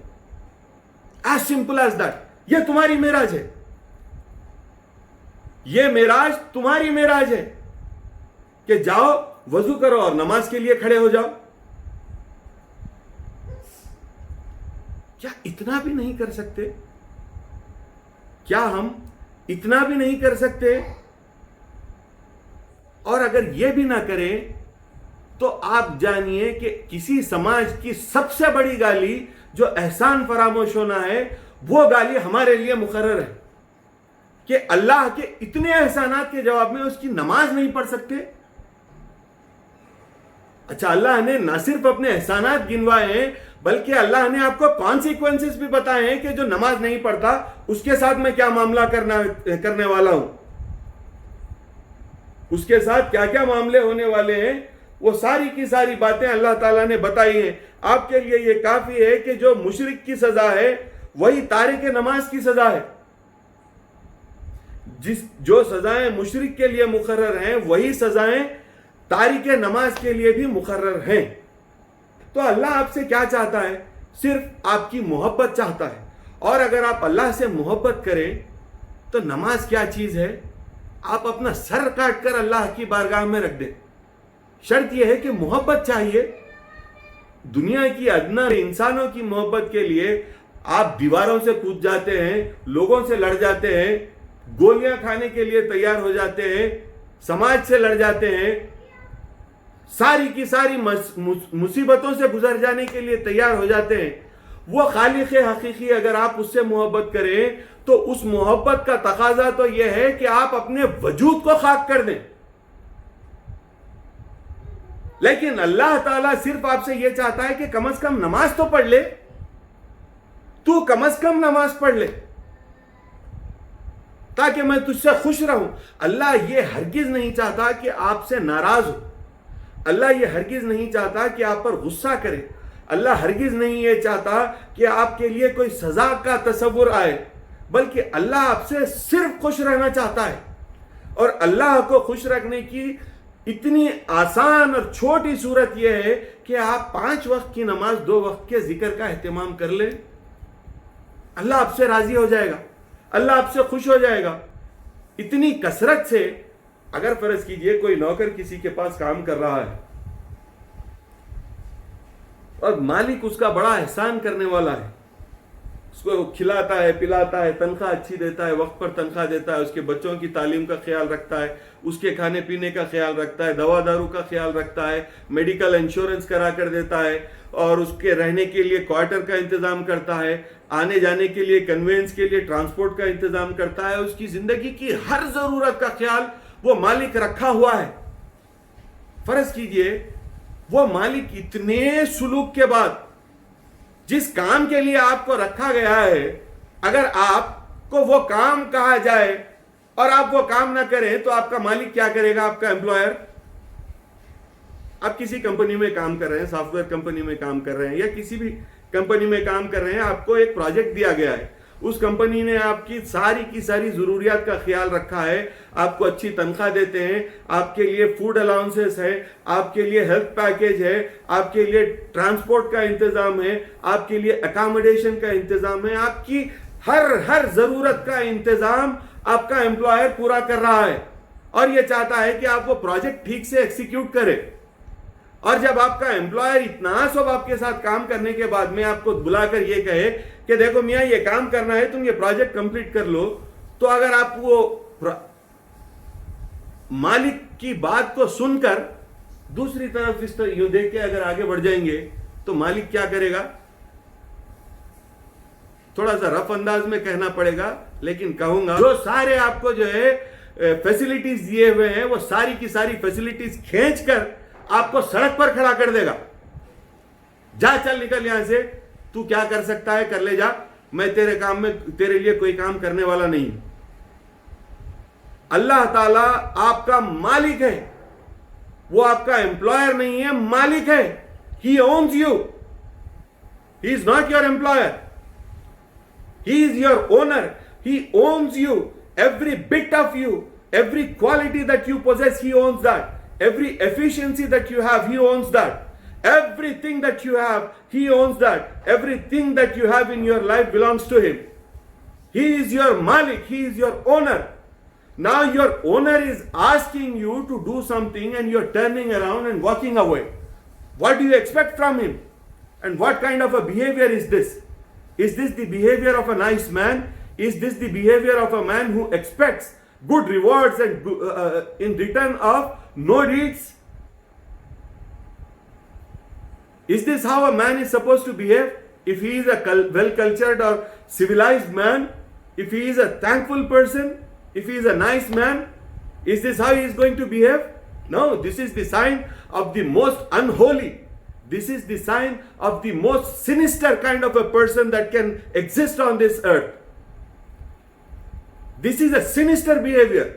[SPEAKER 1] As simple as that. یہ تمہاری معراج ہے، یہ معراج تمہاری معراج ہے کہ جاؤ وضو کرو اور نماز کے لیے کھڑے ہو جاؤ۔ کیا اتنا بھی نہیں کر سکتے؟ کیا ہم اتنا بھی نہیں کر سکتے؟ اور اگر یہ بھی نہ کریں تو آپ جانیے کہ کسی سماج کی سب سے بڑی گالی جو احسان فراموش ہونا ہے، وہ گالی ہمارے لیے مقرر ہے کہ اللہ کے اتنے احسانات کے جواب میں اس کی نماز نہیں پڑھ سکتے۔ اچھا، اللہ نے نہ صرف اپنے احسانات گنوائے ہیں بلکہ اللہ نے آپ کو کانسیکوینسز بھی بتائے ہیں کہ جو نماز نہیں پڑھتا اس کے ساتھ میں کیا معاملہ کرنے والا ہوں، اس کے ساتھ کیا کیا معاملے ہونے والے ہیں، وہ ساری کی ساری باتیں اللہ تعالیٰ نے بتائی ہیں۔ آپ کے لیے یہ کافی ہے کہ جو مشرک کی سزا ہے وہی تارک نماز کی سزا ہے۔ جو سزائیں مشرک کے لیے مقرر ہیں وہی سزائیں تارک نماز کے لیے بھی مقرر ہیں۔ تو اللہ آپ سے کیا چاہتا ہے؟ صرف آپ کی محبت چاہتا ہے، اور اگر آپ اللہ سے محبت کریں تو نماز کیا چیز ہے؟ آپ اپنا سر کاٹ کر اللہ کی بارگاہ میں رکھ دیں۔ شرط یہ ہے کہ محبت چاہیے۔ دنیا کی ادنی انسانوں کی محبت کے لیے آپ دیواروں سے کود جاتے ہیں، لوگوں سے لڑ جاتے ہیں، گولیاں کھانے کے لیے تیار ہو جاتے ہیں، سماج سے لڑ جاتے ہیں، ساری کی ساری مصیبتوں سے گزر جانے کے لیے تیار ہو جاتے ہیں۔ وہ خالق حقیقی اگر آپ اس سے محبت کریں تو اس محبت کا تقاضا تو یہ ہے کہ آپ اپنے وجود کو خاک کر دیں۔ لیکن اللہ تعالیٰ صرف آپ سے یہ چاہتا ہے کہ کم از کم نماز تو پڑھ لے، تو کم از کم نماز پڑھ لے تاکہ میں تجھ سے خوش رہوں۔ اللہ یہ ہرگز نہیں چاہتا کہ آپ سے ناراض ہو، اللہ یہ ہرگز نہیں چاہتا کہ آپ پر غصہ کرے، اللہ ہرگز نہیں یہ چاہتا کہ آپ کے لیے کوئی سزا کا تصور آئے، بلکہ اللہ آپ سے صرف خوش رہنا چاہتا ہے۔ اور اللہ کو خوش رکھنے کی اتنی آسان اور چھوٹی صورت یہ ہے کہ آپ 5 وقت کی نماز 2 وقت کے ذکر کا اہتمام کر لیں، اللہ آپ سے راضی ہو جائے گا، اللہ آپ سے خوش ہو جائے گا۔ اتنی کثرت سے اگر فرض کیجئے کوئی نوکر کسی کے پاس کام کر رہا ہے اور مالک اس کا بڑا احسان کرنے والا ہے، اس کو کھلاتا ہے، پلاتا ہے، تنخواہ اچھی دیتا ہے، وقت پر تنخواہ دیتا ہے، اس کے بچوں کی تعلیم کا خیال رکھتا ہے، اس کے کھانے پینے کا خیال رکھتا ہے، دوا دارو کا خیال رکھتا ہے، میڈیکل انشورنس کرا کر دیتا ہے، اور اس کے رہنے کے لیے کوارٹر کا انتظام کرتا ہے، آنے جانے کے لیے کنوینس کے لیے ٹرانسپورٹ کا انتظام کرتا ہے، اس کی زندگی کی ہر ضرورت کا خیال وہ مالک رکھا ہوا ہے۔ فرض کیجئے وہ مالک اتنے سلوک کے بعد جس کام کے لیے آپ کو رکھا گیا ہے، اگر آپ کو وہ کام کہا جائے اور آپ وہ کام نہ کریں تو آپ کا مالک کیا کرے گا؟ آپ کا امپلائر، آپ کسی کمپنی میں کام کر رہے ہیں، سافٹ ویئر کمپنی میں کام کر رہے ہیں یا کسی بھی کمپنی میں کام کر رہے ہیں، آپ کو ایک پروجیکٹ دیا گیا ہے، اس کمپنی نے آپ کی ساری ضروریات کا خیال رکھا ہے، آپ کو اچھی تنخواہ دیتے ہیں، آپ کے لیے فوڈ الاؤنسز ہے، آپ کے لیے ہیلتھ پیکیج ہے، آپ کے لیے ٹرانسپورٹ کا انتظام ہے، آپ کے لیے اکاموڈیشن کا انتظام ہے، آپ کی ہر ضرورت کا انتظام آپ کا امپلائر پورا کر رہا ہے، اور یہ چاہتا ہے کہ آپ وہ پروجیکٹ ٹھیک سے ایکسیکیوٹ کریں۔ اور جب آپ کا امپلائر اتنا سب آپ کے ساتھ کام کرنے کے بعد میں آپ کو بلا کر یہ کہے کہ دیکھو میاں یہ کام کرنا ہے، تم یہ پروجیکٹ کمپلیٹ کر لو، تو اگر آپ وہ مالک کی بات کو سن کر دوسری طرف اس طرح یوں دیکھ کے اگر آگے بڑھ جائیں گے تو مالک کیا کرے گا؟ تھوڑا سا رف انداز میں کہنا پڑے گا لیکن کہوں گا، جو سارے آپ کو جو ہے فیسلٹیز دیے ہوئے ہیں وہ ساری کی ساری فیسلٹیز کھینچ کر آپ کو سڑک پر کھڑا کر دے گا. جا چل نکل یہاں سے، تو کیا کر سکتا ہے کر لے جا، میں تیرے کام میں تیرے لیے کوئی کام کرنے والا نہیں. اللہ تعالیٰ آپ کا مالک ہے، وہ آپ کا امپلائر نہیں ہے، مالک ہے. He owns you. He is not your employer. He is your owner. He owns you. Every bit of you, every quality that you possess, He owns that. Every efficiency that you have, He owns that. Everything that you have, He owns that. Everything that you have in your life belongs to Him. He is your Malik. He is your owner. Now your owner is asking you to do something and you're turning around and walking away. What do you expect from him? And what kind of a behavior is this? Is this the behavior of a nice man? Is this the behavior of a man who expects good rewards and in return of no deeds? Is this how a man is supposed to behave? If he is a well-cultured or civilized man, if he is a thankful person, if he is a nice man, is this how he is going to behave? No, this is the sign of the most unholy. This is the sign of the most sinister kind of a person that can exist on this earth. This is a sinister behavior.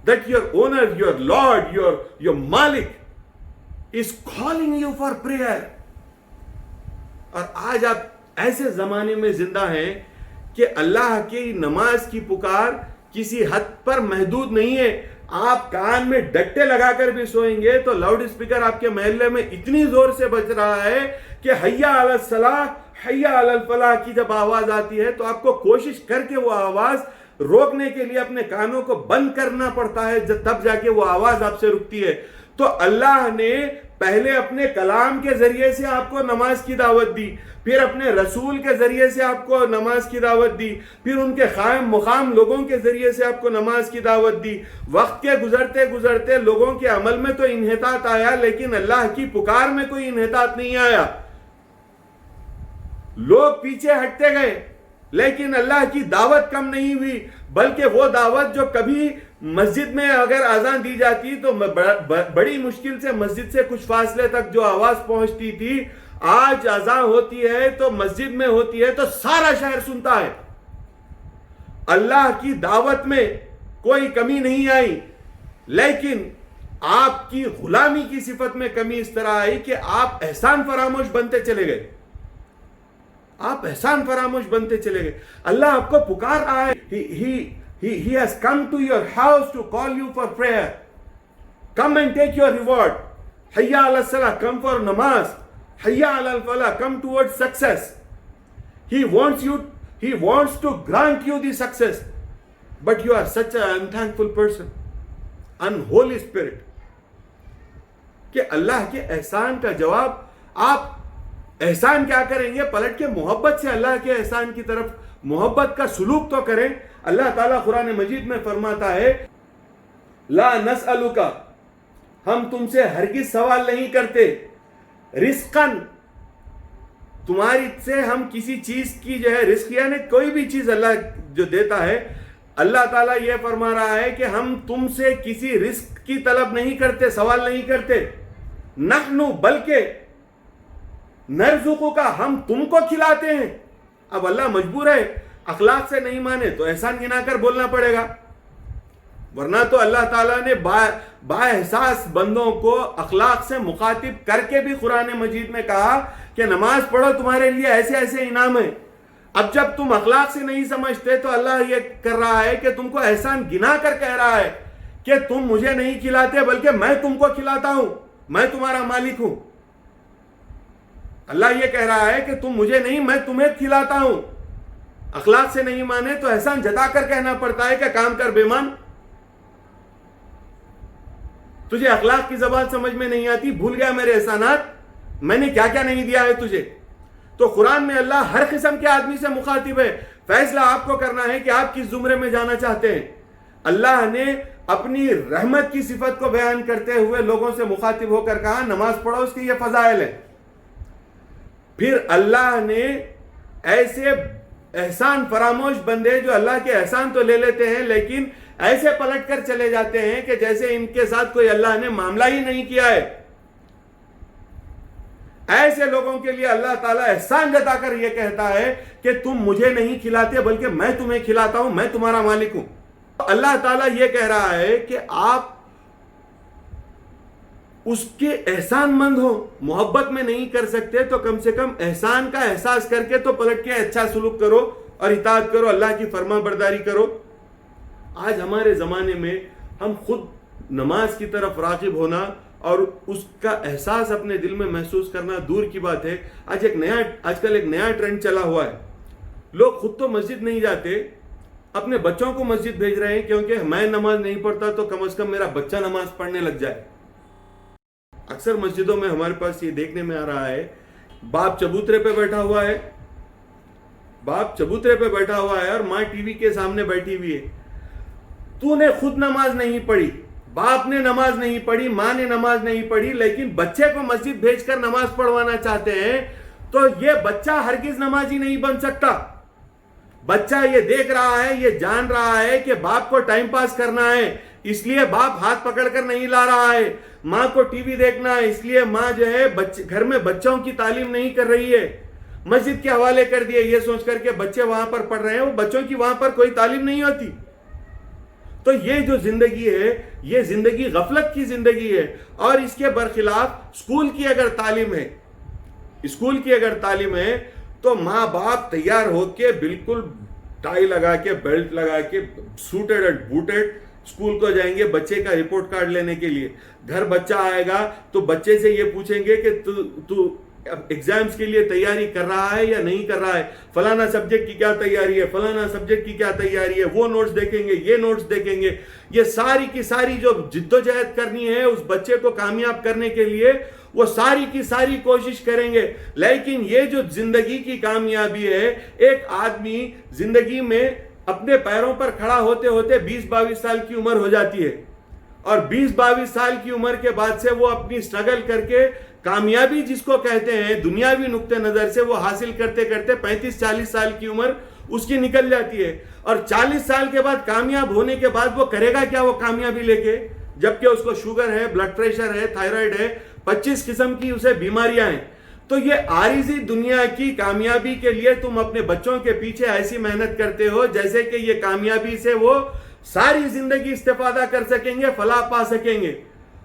[SPEAKER 1] That your owner, your Lord, your Malik is calling you for prayer. اور آج آپ ایسے زمانے میں زندہ ہیں کہ اللہ کی نماز کی پکار کسی حد پر محدود نہیں ہے. آپ کان میں ڈٹے لگا کر بھی سوئیں گے تو لاؤڈ اسپیکر آپ کے محلے میں اتنی زور سے بج رہا ہے کہ حیا علی الصلاح حیا علی الفلاح کی جب آواز آتی ہے تو آپ کو کوشش کر کے وہ آواز روکنے کے لیے اپنے کانوں کو بند کرنا پڑتا ہے، تب جا کے وہ آواز آپ سے رکتی ہے. تو اللہ نے پہلے اپنے کلام کے ذریعے سے آپ کو نماز کی دعوت دی، پھر اپنے رسول کے ذریعے سے آپ کو نماز کی دعوت دی، پھر ان کے قائم مقام لوگوں کے ذریعے سے آپ کو نماز کی دعوت دی. وقت کے گزرتے گزرتے لوگوں کے عمل میں تو انحطاط آیا لیکن اللہ کی پکار میں کوئی انحطاط نہیں آیا. لوگ پیچھے ہٹتے گئے لیکن اللہ کی دعوت کم نہیں ہوئی، بلکہ وہ دعوت جو کبھی مسجد میں اگر اذان دی جاتی تو بڑی مشکل سے مسجد سے کچھ فاصلے تک جو آواز پہنچتی تھی، آج اذان ہوتی ہے تو مسجد میں ہوتی ہے تو سارا شہر سنتا ہے. اللہ کی دعوت میں کوئی کمی نہیں آئی، لیکن آپ کی غلامی کی صفت میں کمی اس طرح آئی کہ آپ احسان فراموش بنتے چلے گئے. آپ احسان فراموش بنتے چلے گئے. اللہ آپ کو پکار رہا ہے. He has come to your house to call you for prayer. Come and take your reward. Hayya ala salah, come for namaz. Hayya ala al-falah, come towards success. He wants to grant you the success. But you are such an unthankful person. Unholy spirit. کہ اللہ کے احسان کا جواب آپ احسان کیا کریں گے؟ پلٹ کے محبت سے اللہ کے احسان کی طرف محبت کا سلوک تو کریں. اللہ تعالیٰ قرآن مجید میں فرماتا ہے لا نسألک، ہم تم سے ہرگز سوال نہیں کرتے، رزقاً، تمہاری سے ہم کسی چیز کی جو ہے رزق یعنی کوئی بھی چیز اللہ جو دیتا ہے، اللہ تعالیٰ یہ فرما رہا ہے کہ ہم تم سے کسی رزق کی طلب نہیں کرتے، سوال نہیں کرتے. نحنو، بلکہ نرزقک، ہم تم کو کھلاتے ہیں. اب اللہ مجبور ہے، اخلاق سے نہیں مانے تو احسان گنا کر بولنا پڑے گا، ورنہ تو اللہ تعالیٰ نے با احساس بندوں کو اخلاق سے مخاطب کر کے بھی قرآن مجید میں کہا کہ نماز پڑھو، تمہارے لیے ایسے ایسے انعام ہیں. اب جب تم اخلاق سے نہیں سمجھتے تو اللہ یہ کر رہا ہے کہ تم کو احسان گنا کر کہہ رہا ہے کہ تم مجھے نہیں کھلاتے بلکہ میں تم کو کھلاتا ہوں، میں تمہارا مالک ہوں. اللہ یہ کہہ رہا ہے کہ تم مجھے نہیں، میں تمہیں کھلاتا ہوں. اخلاق سے نہیں مانے تو احسان جتا کر کہنا پڑتا ہے کہ کام کر بے مان. تجھے اخلاق کی زبان سمجھ میں نہیں آتی، بھول گیا میرے احسانات، میں نے کیا کیا نہیں دیا ہے تجھے. تو قرآن میں اللہ ہر قسم کے آدمی سے مخاطب ہے. فیصلہ آپ کو کرنا ہے کہ آپ کس زمرے میں جانا چاہتے ہیں. اللہ نے اپنی رحمت کی صفت کو بیان کرتے ہوئے لوگوں سے مخاطب ہو کر کہا نماز پڑھو، اس کے یہ فضائل ہے۔ پھر اللہ نے ایسے احسان فراموش بندے جو اللہ کے احسان تو لے لیتے ہیں لیکن ایسے پلٹ کر چلے جاتے ہیں کہ جیسے ان کے ساتھ کوئی اللہ نے معاملہ ہی نہیں کیا ہے، ایسے لوگوں کے لیے اللہ تعالیٰ احسان جتا کر یہ کہتا ہے کہ تم مجھے نہیں کھلاتے بلکہ میں تمہیں کھلاتا ہوں، میں تمہارا مالک ہوں۔ اللہ تعالیٰ یہ کہہ رہا ہے کہ آپ اس کے احسان مند ہو، محبت میں نہیں کر سکتے تو کم سے کم احسان کا احساس کر کے تو پلٹ کے اچھا سلوک کرو اور اطاعت کرو، اللہ کی فرما برداری کرو۔ آج ہمارے زمانے میں ہم خود نماز کی طرف راغب ہونا اور اس کا احساس اپنے دل میں محسوس کرنا دور کی بات ہے۔ آج کل ایک نیا ٹرینڈ چلا ہوا ہے، لوگ خود تو مسجد نہیں جاتے، اپنے بچوں کو مسجد بھیج رہے ہیں کیونکہ میں نماز نہیں پڑھتا تو کم از کم میرا بچہ نماز پڑھنے لگ جائے۔ اکثر مسجدوں میں ہمارے پاس یہ دیکھنے میں آ رہا ہے، باپ چبوترے پہ بیٹھا ہوا ہے اور ماں ٹی وی کے سامنے بیٹھی ہوئی ہے۔ تو نے خود نماز نہیں پڑھی، باپ نے نماز نہیں پڑھی، ماں نے نماز نہیں پڑھی، لیکن بچے کو مسجد بھیج کر نماز پڑھوانا چاہتے ہیں، تو یہ بچہ ہرگز نمازی نہیں بن سکتا۔ بچہ یہ دیکھ رہا ہے، یہ جان رہا ہے کہ باپ کو ٹائم پاس کرنا ہے، اس لیے باپ ہاتھ پکڑ کر نہیں لا رہا ہے، ماں کو ٹی وی دیکھنا ہے، اس لیے ماں جو ہے گھر میں بچوں کی تعلیم نہیں کر رہی ہے، مسجد کے حوالے کر دیے یہ سوچ کر کے بچے وہاں پر پڑھ رہے ہیں، وہ بچوں کی وہاں پر کوئی تعلیم نہیں ہوتی۔ تو یہ جو زندگی ہے یہ زندگی غفلت کی زندگی ہے، اور اس کے برخلاف اسکول کی اگر تعلیم ہے تو ماں باپ تیار ہو کے بالکل ٹائی لگا کے بیلٹ لگا کے سوٹڈ اینڈ بوٹڈ اسکول کو جائیں گے بچے کا رپورٹ کارڈ لینے کے لیے۔ گھر بچہ آئے گا تو بچے سے یہ پوچھیں گے کہ تو ایگزامز کے لیے تیاری کر رہا ہے یا نہیں کر رہا ہے، فلانا سبجیکٹ کی کیا تیاری ہے، فلانا سبجیکٹ کی کیا تیاری ہے، وہ نوٹس دیکھیں گے، یہ نوٹس دیکھیں گے، یہ ساری کی ساری جو جد و جہد کرنی ہے اس بچے کو کامیاب کرنے کے لیے وہ ساری کی ساری کوشش کریں گے۔ لیکن یہ جو زندگی کی کامیابی ہے، ایک آدمی زندگی میں اپنے پیروں پر کھڑا ہوتے ہوتے 20-22 سال کی عمر ہو جاتی ہے، اور 20-22 سال کی عمر کے بعد سے وہ اپنی سٹرگل کر کے کامیابی جس کو کہتے ہیں دنیاوی نقطہ نظر سے وہ حاصل کرتے کرتے 35-40 سال کی عمر اس کی نکل جاتی ہے، اور 40 سال کے بعد کامیاب ہونے کے بعد وہ کرے گا کیا وہ کامیابی لے کے، جبکہ اس کو شوگر ہے، بلڈ پریشر ہے، تھائرائیڈ ہے، 25 قسم کی اسے بیماریاں ہیں۔ تو یہ عارضی دنیا کی کامیابی کے لیے تم اپنے بچوں کے پیچھے ایسی محنت کرتے ہو جیسے کہ یہ کامیابی سے وہ ساری زندگی استفادہ کر سکیں گے، فلاح پا سکیں گے۔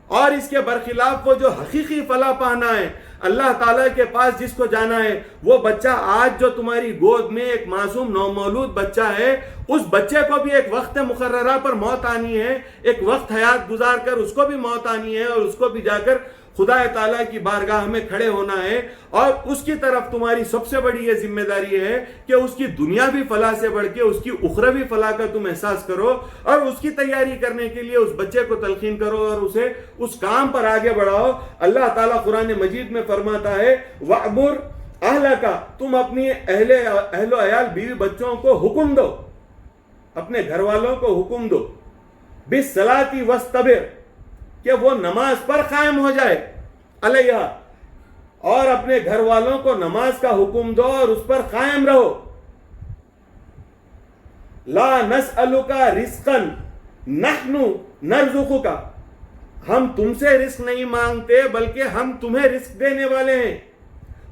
[SPEAKER 1] اور اس کے برخلاف وہ جو حقیقی فلاح پانا ہے، اللہ تعالیٰ کے پاس جس کو جانا ہے، وہ بچہ آج جو تمہاری گود میں ایک معصوم نومولود بچہ ہے، اس بچے کو بھی ایک وقت مقررہ پر موت آنی ہے، ایک وقت حیات گزار کر اس کو بھی موت آنی ہے، اور اس کو بھی جا کر خدا تعالیٰ کی بارگاہ میں کھڑے ہونا ہے، اور اس کی طرف تمہاری سب سے بڑی یہ ذمہ داری ہے کہ اس کی دنیاوی فلاح سے بڑھ کے اس کی اخروی فلاح کا تم احساس کرو، اور اس کی تیاری کرنے کے لیے اس بچے کو تلقین کرو اور اسے اس کام پر آگے بڑھاؤ۔ اللہ تعالیٰ قرآن مجید میں فرماتا ہے وَأْمُرْ أَهْلَكَ، تم اپنی اہل و عیال بیوی بچوں کو حکم دو، اپنے گھر والوں کو حکم دو بِالصَّلَاةِ وَاسْتَبِرْ، کہ وہ نماز پر قائم ہو جائے، علیہ، اور اپنے گھر والوں کو نماز کا حکم دو اور اس پر قائم رہو۔ لا نسألک رزقا نحن نرزقک، ہم تم سے رزق نہیں مانگتے بلکہ ہم تمہیں رزق دینے والے ہیں۔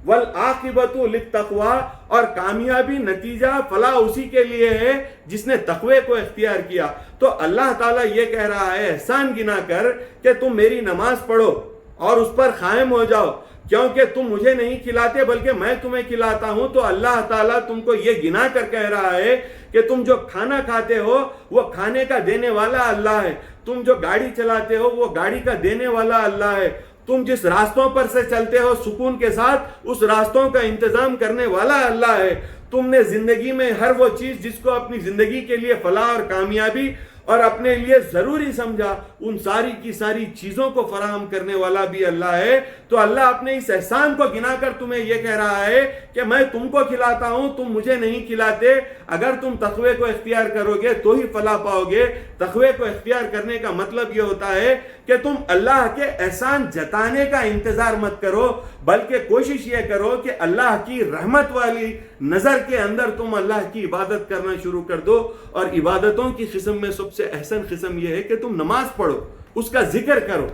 [SPEAKER 1] والعاقبۃ للتقوی، اور کامیابی نتیجہ فلاح اسی کے لیے ہے جس نے تقوی کو اختیار کیا۔ تو اللہ تعالیٰ یہ کہہ رہا ہے احسان گنا کر کہ تم میری نماز پڑھو اور اس پر قائم ہو جاؤ، کیونکہ تم مجھے نہیں کھلاتے بلکہ میں تمہیں کھلاتا ہوں۔ تو اللہ تعالیٰ تم کو یہ گنا کر کہہ رہا ہے کہ تم جو کھانا کھاتے ہو وہ کھانے کا دینے والا اللہ ہے، تم جو گاڑی چلاتے ہو وہ گاڑی کا دینے والا اللہ ہے، تم جس راستوں پر سے چلتے ہو سکون کے ساتھ اس راستوں کا انتظام کرنے والا اللہ ہے۔ تم نے زندگی میں ہر وہ چیز جس کو اپنی زندگی کے لیے فلاح اور کامیابی اور اپنے لیے ضروری سمجھا، ان ساری کی ساری چیزوں کو فراہم کرنے والا بھی اللہ ہے. تو اللہ اپنے اس احسان کو گنا کر تمہیں یہ کہہ رہا ہے کہ میں تم کو کھلاتا ہوں، تم مجھے نہیں کھلاتے. اگر تم تقوی کو اختیار کرو گے تو ہی فلاح پاؤ گے. تقوی کو اختیار کرنے کا مطلب یہ ہوتا ہے کہ تم اللہ کے احسان جتانے کا انتظار مت کرو، بلکہ کوشش یہ کرو کہ اللہ کی رحمت والی نظر کے اندر تم اللہ کی عبادت کرنا شروع کر دو. اور عبادتوں کی قسم میں سب سے احسن قسم یہ ہے کہ تم نماز پڑھو، اس کا ذکر کرو.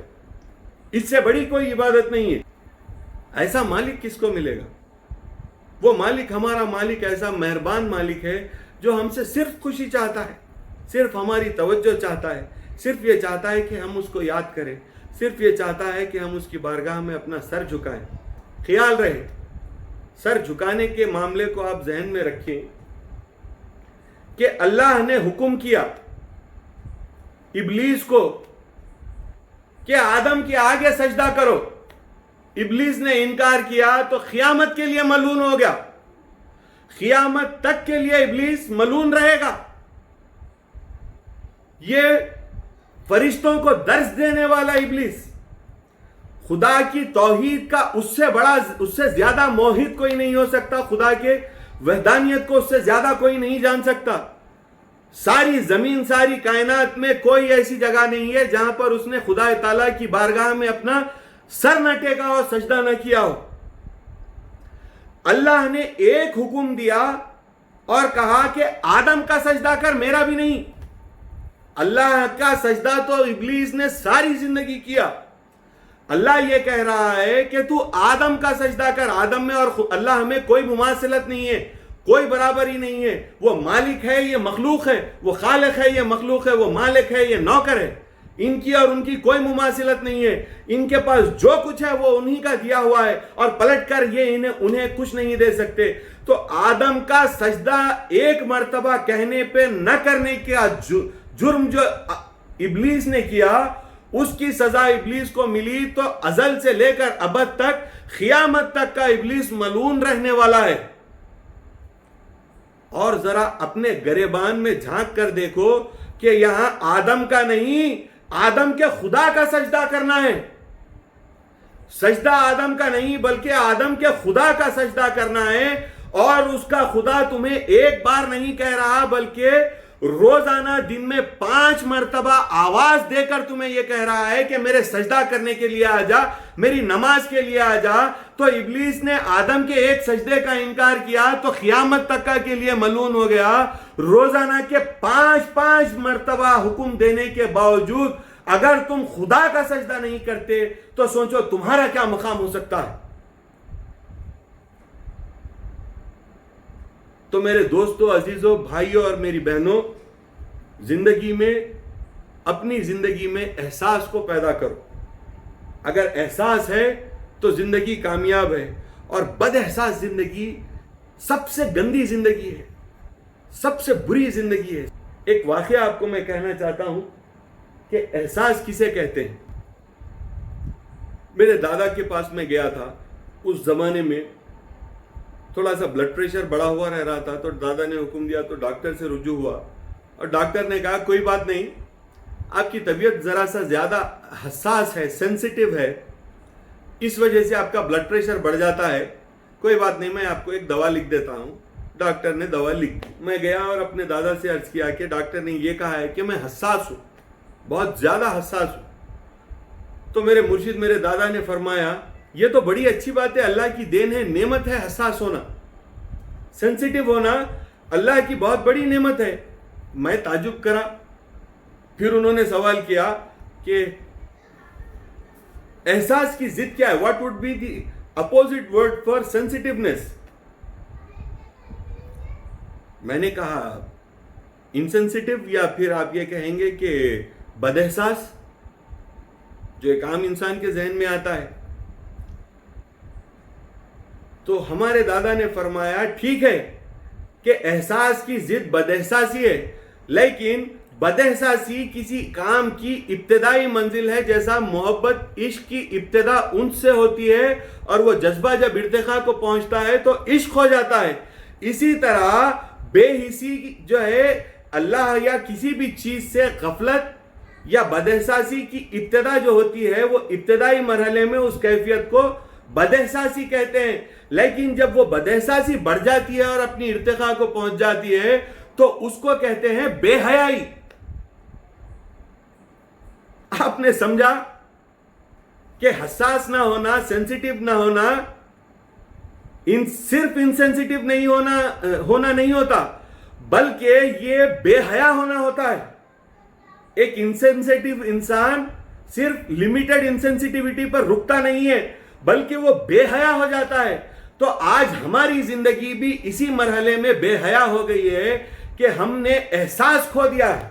[SPEAKER 1] اس سے بڑی کوئی عبادت نہیں ہے. ایسا مالک کس کو ملے گا؟ وہ مالک، ہمارا مالک ایسا مہربان مالک ہے جو ہم سے صرف خوشی چاہتا ہے، صرف ہماری توجہ چاہتا ہے، صرف یہ چاہتا ہے کہ ہم اس کو یاد کریں، صرف یہ چاہتا ہے کہ ہم اس کی بارگاہ میں اپنا سر جھکائیں. خیال رہے، سر جھکانے کے معاملے کو آپ ذہن میں رکھیں کہ اللہ نے حکم کیا ابلیس کو کہ آدم کے آگے سجدہ کرو. ابلیس نے انکار کیا تو قیامت کے لیے ملعون ہو گیا. قیامت تک کے لیے ابلیس ملعون رہے گا. یہ فرشتوں کو درس دینے والا ابلیس، خدا کی توحید کا اس سے زیادہ موحد کوئی نہیں ہو سکتا. خدا کے وحدانیت کو اس سے زیادہ کوئی نہیں جان سکتا. ساری زمین، ساری کائنات میں کوئی ایسی جگہ نہیں ہے جہاں پر اس نے خدا تعالیٰ کی بارگاہ میں اپنا سر نہ ٹیکا ہو، سجدہ نہ کیا ہو. اللہ نے ایک حکم دیا اور کہا کہ آدم کا سجدہ کر، میرا بھی نہیں. اللہ کا سجدہ تو ابلیس نے ساری زندگی کیا. اللہ یہ کہہ رہا ہے کہ تو آدم کا سجدہ کر. آدم میں اور اللہ میں کوئی مماثلت نہیں ہے، کوئی برابری نہیں ہے. وہ مالک ہے، یہ مخلوق ہے. وہ خالق ہے، یہ مخلوق ہے. وہ مالک ہے، یہ نوکر ہے. ان کی اور ان کی کوئی مماثلت نہیں ہے. ان کے پاس جو کچھ ہے وہ انہی کا دیا ہوا ہے، اور پلٹ کر یہ انہیں کچھ نہیں دے سکتے. تو آدم کا سجدہ ایک مرتبہ کہنے پہ نہ کرنے کا جرم جو ابلیس نے کیا، اس کی سزا ابلیس کو ملی. تو ازل سے لے کر ابد تک، قیامت تک کا ابلیس ملعون رہنے والا ہے. اور ذرا اپنے گریبان میں جھانک کر دیکھو کہ یہاں آدم کا نہیں، آدم کے خدا کا سجدہ کرنا ہے. سجدہ آدم کا نہیں بلکہ آدم کے خدا کا سجدہ کرنا ہے. اور اس کا خدا تمہیں ایک بار نہیں کہہ رہا بلکہ روزانہ دن میں 5 مرتبہ آواز دے کر تمہیں یہ کہہ رہا ہے کہ میرے سجدہ کرنے کے لیے آ جا، میری نماز کے لیے آ جا. تو ابلیس نے آدم کے ایک سجدے کا انکار کیا تو قیامت تک کا کے لیے ملعون ہو گیا. روزانہ کے 5 مرتبہ حکم دینے کے باوجود اگر تم خدا کا سجدہ نہیں کرتے تو سوچو تمہارا کیا مقام ہو سکتا ہے. تو میرے دوستوں، عزیزوں، بھائیوں اور میری بہنوں، زندگی میں، اپنی زندگی میں احساس کو پیدا کرو. اگر احساس ہے تو زندگی کامیاب ہے، اور بد احساس زندگی سب سے گندی زندگی ہے، سب سے بری زندگی ہے. ایک واقعہ آپ کو میں کہنا چاہتا ہوں کہ احساس کسے کہتے ہیں. میرے دادا کے پاس میں گیا تھا. اس زمانے میں تھوڑا سا بلڈ پریشر بڑا ہوا رہ رہا تھا. تو دادا نے حکم دیا تو ڈاکٹر سے رجوع ہوا، اور ڈاکٹر نے کہا کوئی بات نہیں، آپ کی طبیعت ذرا سا زیادہ حساس ہے، سینسیٹیو ہے، اس وجہ سے آپ کا بلڈ پریشر بڑھ جاتا ہے. کوئی بات نہیں، میں آپ کو ایک دوا لکھ دیتا ہوں. ڈاکٹر نے دوا لکھ دی. میں گیا اور اپنے دادا سے عرض کیا کہ ڈاکٹر نے یہ کہا ہے کہ میں حساس ہوں، بہت زیادہ حساس ہوں. تو میرے مرشد، میرے دادا نے فرمایا یہ تو بڑی اچھی بات ہے، اللہ کی دین ہے، نعمت ہے. حساس ہونا، سینسیٹیو ہونا اللہ کی بہت بڑی نعمت ہے. میں تعجب کرا. پھر انہوں نے سوال کیا کہ احساس کی ضد کیا ہے؟ What would be the opposite word for sensitiveness? میں نے کہا انسینسیٹیو، یا پھر آپ یہ کہیں گے کہ بد احساس، جو ایک عام انسان کے ذہن میں آتا ہے. تو ہمارے دادا نے فرمایا ٹھیک ہے کہ احساس کی ضد بد احساسی ہے، لیکن بد احساسی کسی کام کی ابتدائی منزل ہے. جیسا محبت، عشق کی ابتدا ان سے ہوتی ہے اور وہ جذبہ جب ارتقاء کو پہنچتا ہے تو عشق ہو جاتا ہے. اسی طرح بے حسی جو ہے اللہ یا کسی بھی چیز سے غفلت یا بد احساسی کی ابتدا جو ہوتی ہے وہ ابتدائی مرحلے میں اس کیفیت کو بد احساسی کہتے ہیں، لیکن جب وہ بد احساسی بڑھ جاتی ہے اور اپنی ارتقاء کو پہنچ جاتی ہے تو اس کو کہتے ہیں بے حیائی۔ آپ نے سمجھا کہ حساس نہ ہونا، سینسیٹیو نہ ہونا، صرف انسینسیٹیو نہیں ہونا نہیں ہوتا، بلکہ یہ بے حیا ہونا ہوتا ہے۔ ایک انسینسیٹیو انسان صرف لمیٹڈ انسینسیٹیوٹی پر رکتا نہیں ہے بلکہ وہ بے حیا ہو جاتا ہے۔ تو آج ہماری زندگی بھی اسی مرحلے میں بے حیا ہو گئی ہے کہ ہم نے احساس کھو دیا ہے۔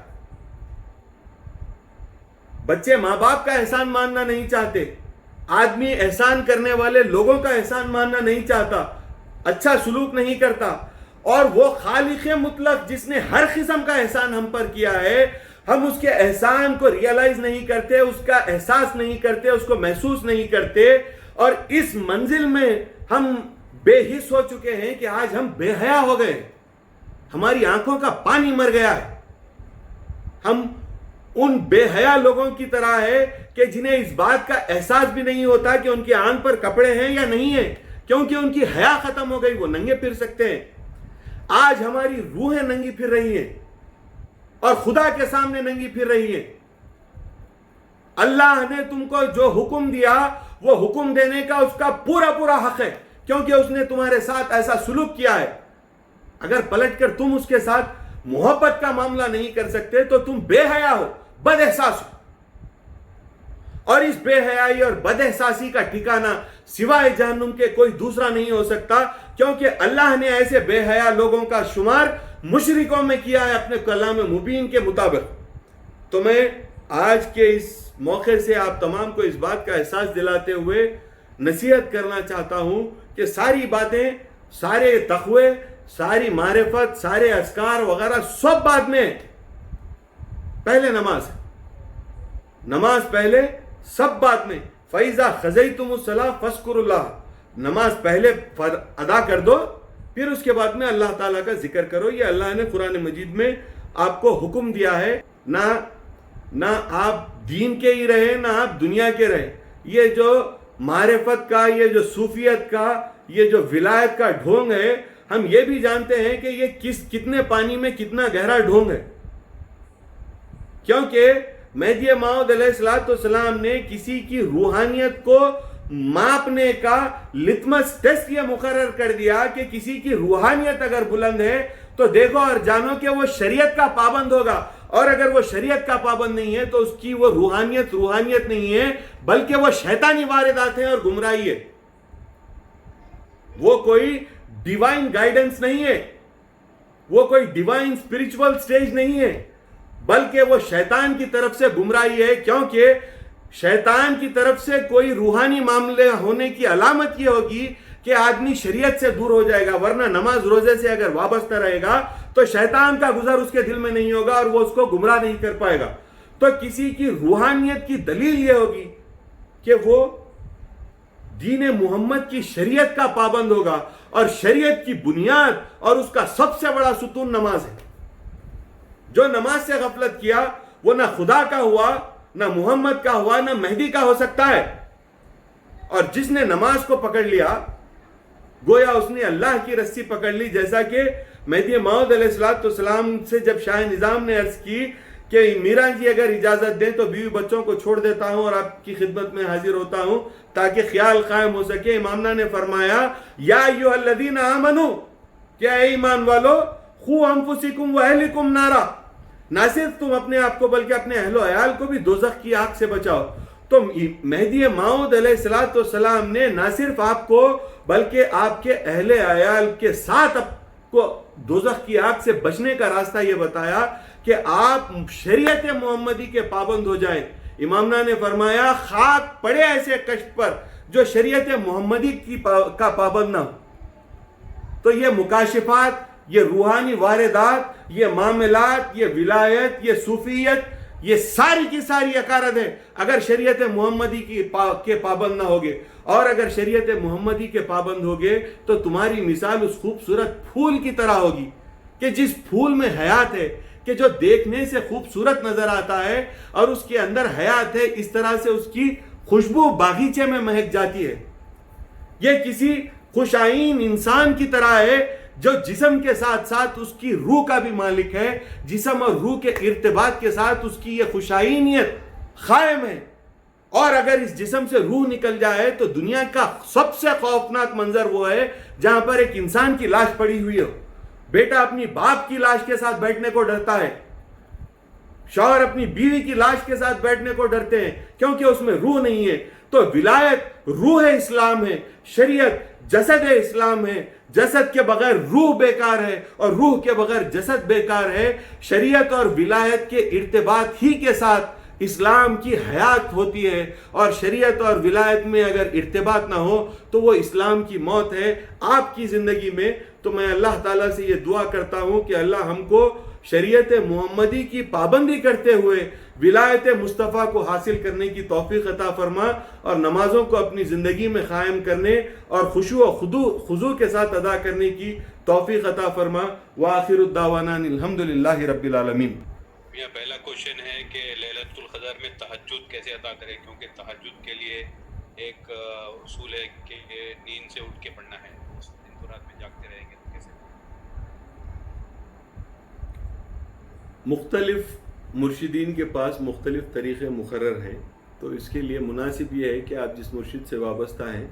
[SPEAKER 1] بچے ماں باپ کا احسان ماننا نہیں چاہتے، آدمی احسان کرنے والے لوگوں کا احسان ماننا نہیں چاہتا، اچھا سلوک نہیں کرتا، اور وہ خالق مطلق جس نے ہر قسم کا احسان ہم پر کیا ہے، ہم اس کے احسان کو ریئلائز نہیں کرتے، اس کا احساس نہیں کرتے، اس کو محسوس نہیں کرتے، اور اس منزل میں ہم بے حس ہو چکے ہیں کہ آج ہم بے حیا ہو گئے، ہماری آنکھوں کا پانی مر گیا ہے۔ ہم ان بے حیا لوگوں کی طرح ہے کہ جنہیں اس بات کا احساس بھی نہیں ہوتا کہ ان کی آنکھ پر کپڑے ہیں یا نہیں ہیں، کیونکہ ان کی حیا ختم ہو گئی، وہ ننگے پھر سکتے ہیں۔ آج ہماری روحیں ننگی پھر رہی ہیں اور خدا کے سامنے ننگی پھر رہی ہیں۔ اللہ نے تم کو جو حکم دیا وہ حکم دینے کا اس کا پورا پورا حق ہے، کیونکہ اس نے تمہارے ساتھ ایسا سلوک کیا ہے۔ اگر پلٹ کر تم اس کے ساتھ محبت کا معاملہ نہیں کر سکتے تو تم بے حیا ہو، بد احساس ہو، اور اس بے حیائی اور بد احساسی کا ٹھکانہ سوائے جہنم کے کوئی دوسرا نہیں ہو سکتا، کیونکہ اللہ نے ایسے بے حیا لوگوں کا شمار مشرکوں میں کیا ہے اپنے کلام مبین کے مطابق۔ تو میں آج کے اس موقع سے آپ تمام کو اس بات کا احساس دلاتے ہوئے نصیحت کرنا چاہتا ہوں کہ ساری باتیں، سارے تقوی، ساری معرفت، سارے اذکار وغیرہ سب بعد میں، پہلے نماز ہے، نماز پہلے، سب بعد میں۔ فَإِذَا خَزَيْتُمُ الصَّلَاةَ فَاذْكُرُوا اللَّهَ، نماز پہلے ادا کر دو، پھر اس کے بعد میں اللہ تعالیٰ کا ذکر کرو۔ یہ اللہ نے قرآن مجید میں آپ کو حکم دیا ہے، نہ آپ دین کے ہی رہے، نہ آپ دنیا کے رہے۔ یہ جو معرفت کا، یہ جو صوفیت کا، یہ جو ولایت کا ڈھونگ ہے، ہم یہ بھی جانتے ہیں کہ یہ کتنے پانی میں کتنا گہرا ڈھونگ ہے، کیونکہ مہدی موعود علیہ السلام نے کسی کی روحانیت کو ماپنے کا لتمس ٹیسٹ یہ مقرر کر دیا کہ کسی کی روحانیت اگر بلند ہے تو دیکھو اور جانو کہ وہ شریعت کا پابند ہوگا، اور اگر وہ شریعت کا پابند نہیں ہے تو اس کی وہ روحانیت نہیں ہے بلکہ وہ شیطانی واردات ہیں اور گمراہی ہے۔ وہ کوئی ڈیوائن گائیڈنس نہیں ہے، وہ کوئی ڈیوائن اسپرچول سٹیج نہیں ہے، بلکہ وہ شیطان کی طرف سے گمراہی ہے، کیونکہ شیطان کی طرف سے کوئی روحانی معاملے ہونے کی علامت یہ ہوگی کہ آدمی شریعت سے دور ہو جائے گا، ورنہ نماز روزے سے اگر وابستہ رہے گا تو شیطان کا گزر اس کے دل میں نہیں ہوگا اور وہ اس کو گمراہ نہیں کر پائے گا۔ تو کسی کی روحانیت کی دلیل یہ ہوگی کہ وہ دین محمد کی شریعت کا پابند ہوگا، اور شریعت کی بنیاد اور اس کا سب سے بڑا ستون نماز ہے۔ جو نماز سے غفلت کیا وہ نہ خدا کا ہوا، نہ محمد کا ہوا، نہ مہدی کا ہو سکتا ہے، اور جس نے نماز کو پکڑ لیا گویا اس نے اللہ کی رسی پکڑ لی، جیسا کہ مہدی موعود علیہ السلام سے جب شاہ نظام نے عرض کی کہ میرا جی اگر اجازت دیں تو بیوی بچوں کو چھوڑ دیتا ہوں اور آپ کی خدمت میں حاضر ہوتا ہوں تاکہ خیال قائم ہو سکے، امامنا نے فرمایا یا ایھا الذین آمنوا، کیا اے ایمان والو، قوا انفسکم واہلکم نارا، نہ صرف تم اپنے آپ کو بلکہ اپنے اہل و عیال کو بھی دوزخ کی آگ سے بچاؤ۔ تو مہدی موعود علیہ السلام نے نہ صرف آپ کو بلکہ آپ کے اہل عیال کے ساتھ آپ کو دوزخ کی آگ سے بچنے کا راستہ یہ بتایا کہ آپ شریعت محمدی کے پابند ہو جائیں۔ امامنا نے فرمایا خاک پڑے ایسے کشت پر جو شریعت محمدی کا پابند نہ ہو۔ تو یہ مکاشفات، یہ روحانی واردات، یہ معاملات، یہ ولایت، یہ صوفیت، یہ ساری کی ساری اکارت ہے اگر شریعت محمدی کے پابند نہ ہوگے، اور اگر شریعت محمدی کے پابند ہوگے تو تمہاری مثال اس خوبصورت پھول کی طرح ہوگی کہ جس پھول میں حیات ہے، کہ جو دیکھنے سے خوبصورت نظر آتا ہے اور اس کے اندر حیات ہے، اس طرح سے اس کی خوشبو باغیچے میں مہک جاتی ہے. یہ کسی خوشائن انسان کی طرح ہے جو جسم کے ساتھ ساتھ اس کی روح کا بھی مالک ہے. جسم اور روح کے ارتباط کے ساتھ اس کی یہ خوشائنیت قائم ہے. اور اگر اس جسم سے روح نکل جائے تو دنیا کا سب سے خوفناک منظر وہ ہے جہاں پر ایک انسان کی لاش پڑی ہوئی ہو. بیٹا اپنی باپ کی لاش کے ساتھ بیٹھنے کو ڈرتا ہے، شوہر اپنی بیوی کی لاش کے ساتھ بیٹھنے کو ڈرتے ہیں کیونکہ اس میں روح نہیں ہے. تو ولایت روح اسلام ہے، شریعت جسد اسلام ہے. جسد کے بغیر روح بیکار ہے اور روح کے بغیر جسد بیکار ہے. شریعت اور ولایت کے ارتباط ہی کے ساتھ اسلام کی حیات ہوتی ہے، اور شریعت اور ولایت میں اگر ارتباط نہ ہو تو وہ اسلام کی موت ہے آپ کی زندگی میں. تو میں اللہ تعالیٰ سے یہ دعا کرتا ہوں کہ اللہ ہم کو شریعت محمدی کی پابندی کرتے ہوئے ولایت مصطفیٰ کو حاصل کرنے کی توفیق عطا فرما، اور نمازوں کو اپنی زندگی میں قائم کرنے اور خشوع و خضوع کے ساتھ ادا کرنے کی توفیق عطا فرما. وآخر الدعوانا الحمدللہ رب العالمین.
[SPEAKER 2] میرا پہلا کوشچن ہے کہ لیلۃ القدر میں تہجد کیسے ادا کریں، کیونکہ تہجد کے لیے ایک اصول ہے کہ نیند سے اٹھ کے پڑھنا ہے. دن تو رات میں جاگتے رہیں گے تو کیسے؟
[SPEAKER 1] مختلف مرشدین کے پاس مختلف طریقے مقرر ہیں، تو اس کے لیے مناسب یہ ہے کہ آپ جس مرشد سے وابستہ ہیں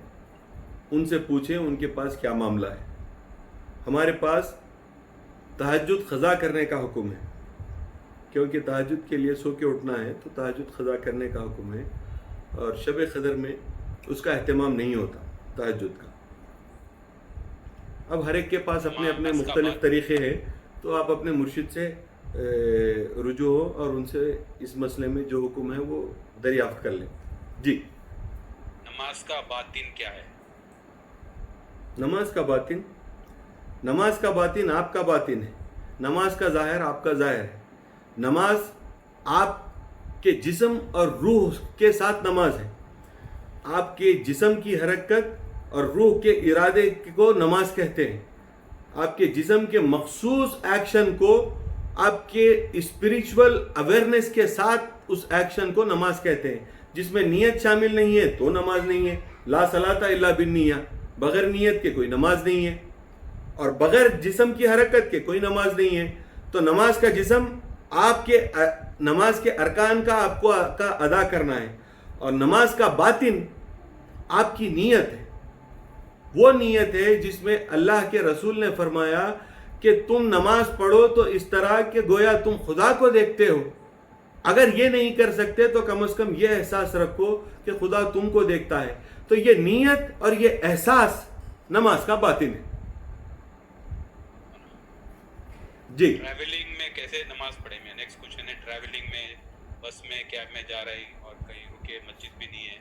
[SPEAKER 1] ان سے پوچھیں ان کے پاس کیا معاملہ ہے. ہمارے پاس تہجد قضا کرنے کا حکم ہے، کیونکہ تہجد کے لیے سو کے اٹھنا ہے تو تہجد قضا کرنے کا حکم ہے، اور شب قدر میں اس کا اہتمام نہیں ہوتا تہجد کا. اب ہر ایک کے پاس اپنے اپنے مختلف طریقے ہیں، تو آپ اپنے مرشد سے رجوع ہو اور ان سے اس مسئلے میں جو حکم ہے وہ دریافت کر لیں. جی.
[SPEAKER 2] نماز کا باطن کیا ہے؟
[SPEAKER 1] نماز کا باطن، نماز کا باطن آپ کا باطن ہے، نماز کا ظاہر آپ کا ظاہر ہے. نماز آپ کے جسم اور روح کے ساتھ نماز ہے. آپ کے جسم کی حرکت اور روح کے ارادے کو نماز کہتے ہیں. آپ کے جسم کے مخصوص ایکشن کو آپ کے اسپریچول اویئرنیس کے ساتھ اس ایکشن کو نماز کہتے ہیں. جس میں نیت شامل نہیں ہے تو نماز نہیں ہے. لا صلاۃ الا بالنیہ، بغیر نیت کے کوئی نماز نہیں ہے، اور بغیر جسم کی حرکت کے کوئی نماز نہیں ہے. تو نماز کا جسم آپ کے نماز کے ارکان کا آپ کو کا ادا کرنا ہے، اور نماز کا باطن آپ کی نیت ہے. وہ نیت ہے جس میں اللہ کے رسول نے فرمایا کہ تم نماز پڑھو تو اس طرح کہ گویا تم خدا کو دیکھتے ہو. اگر یہ نہیں کر سکتے تو کم از کم یہ احساس رکھو کہ خدا تم کو دیکھتا ہے. تو یہ نیت اور یہ احساس نماز کا باطن ہے. جی.
[SPEAKER 2] ٹریولنگ میں کیسے نماز پڑھیں؟ میں نیکسٹ کوشچن ہے، ٹریولنگ میں بس میں کیب میں جا رہی اور کہیں رکے، مسجد بھی نہیں ہے،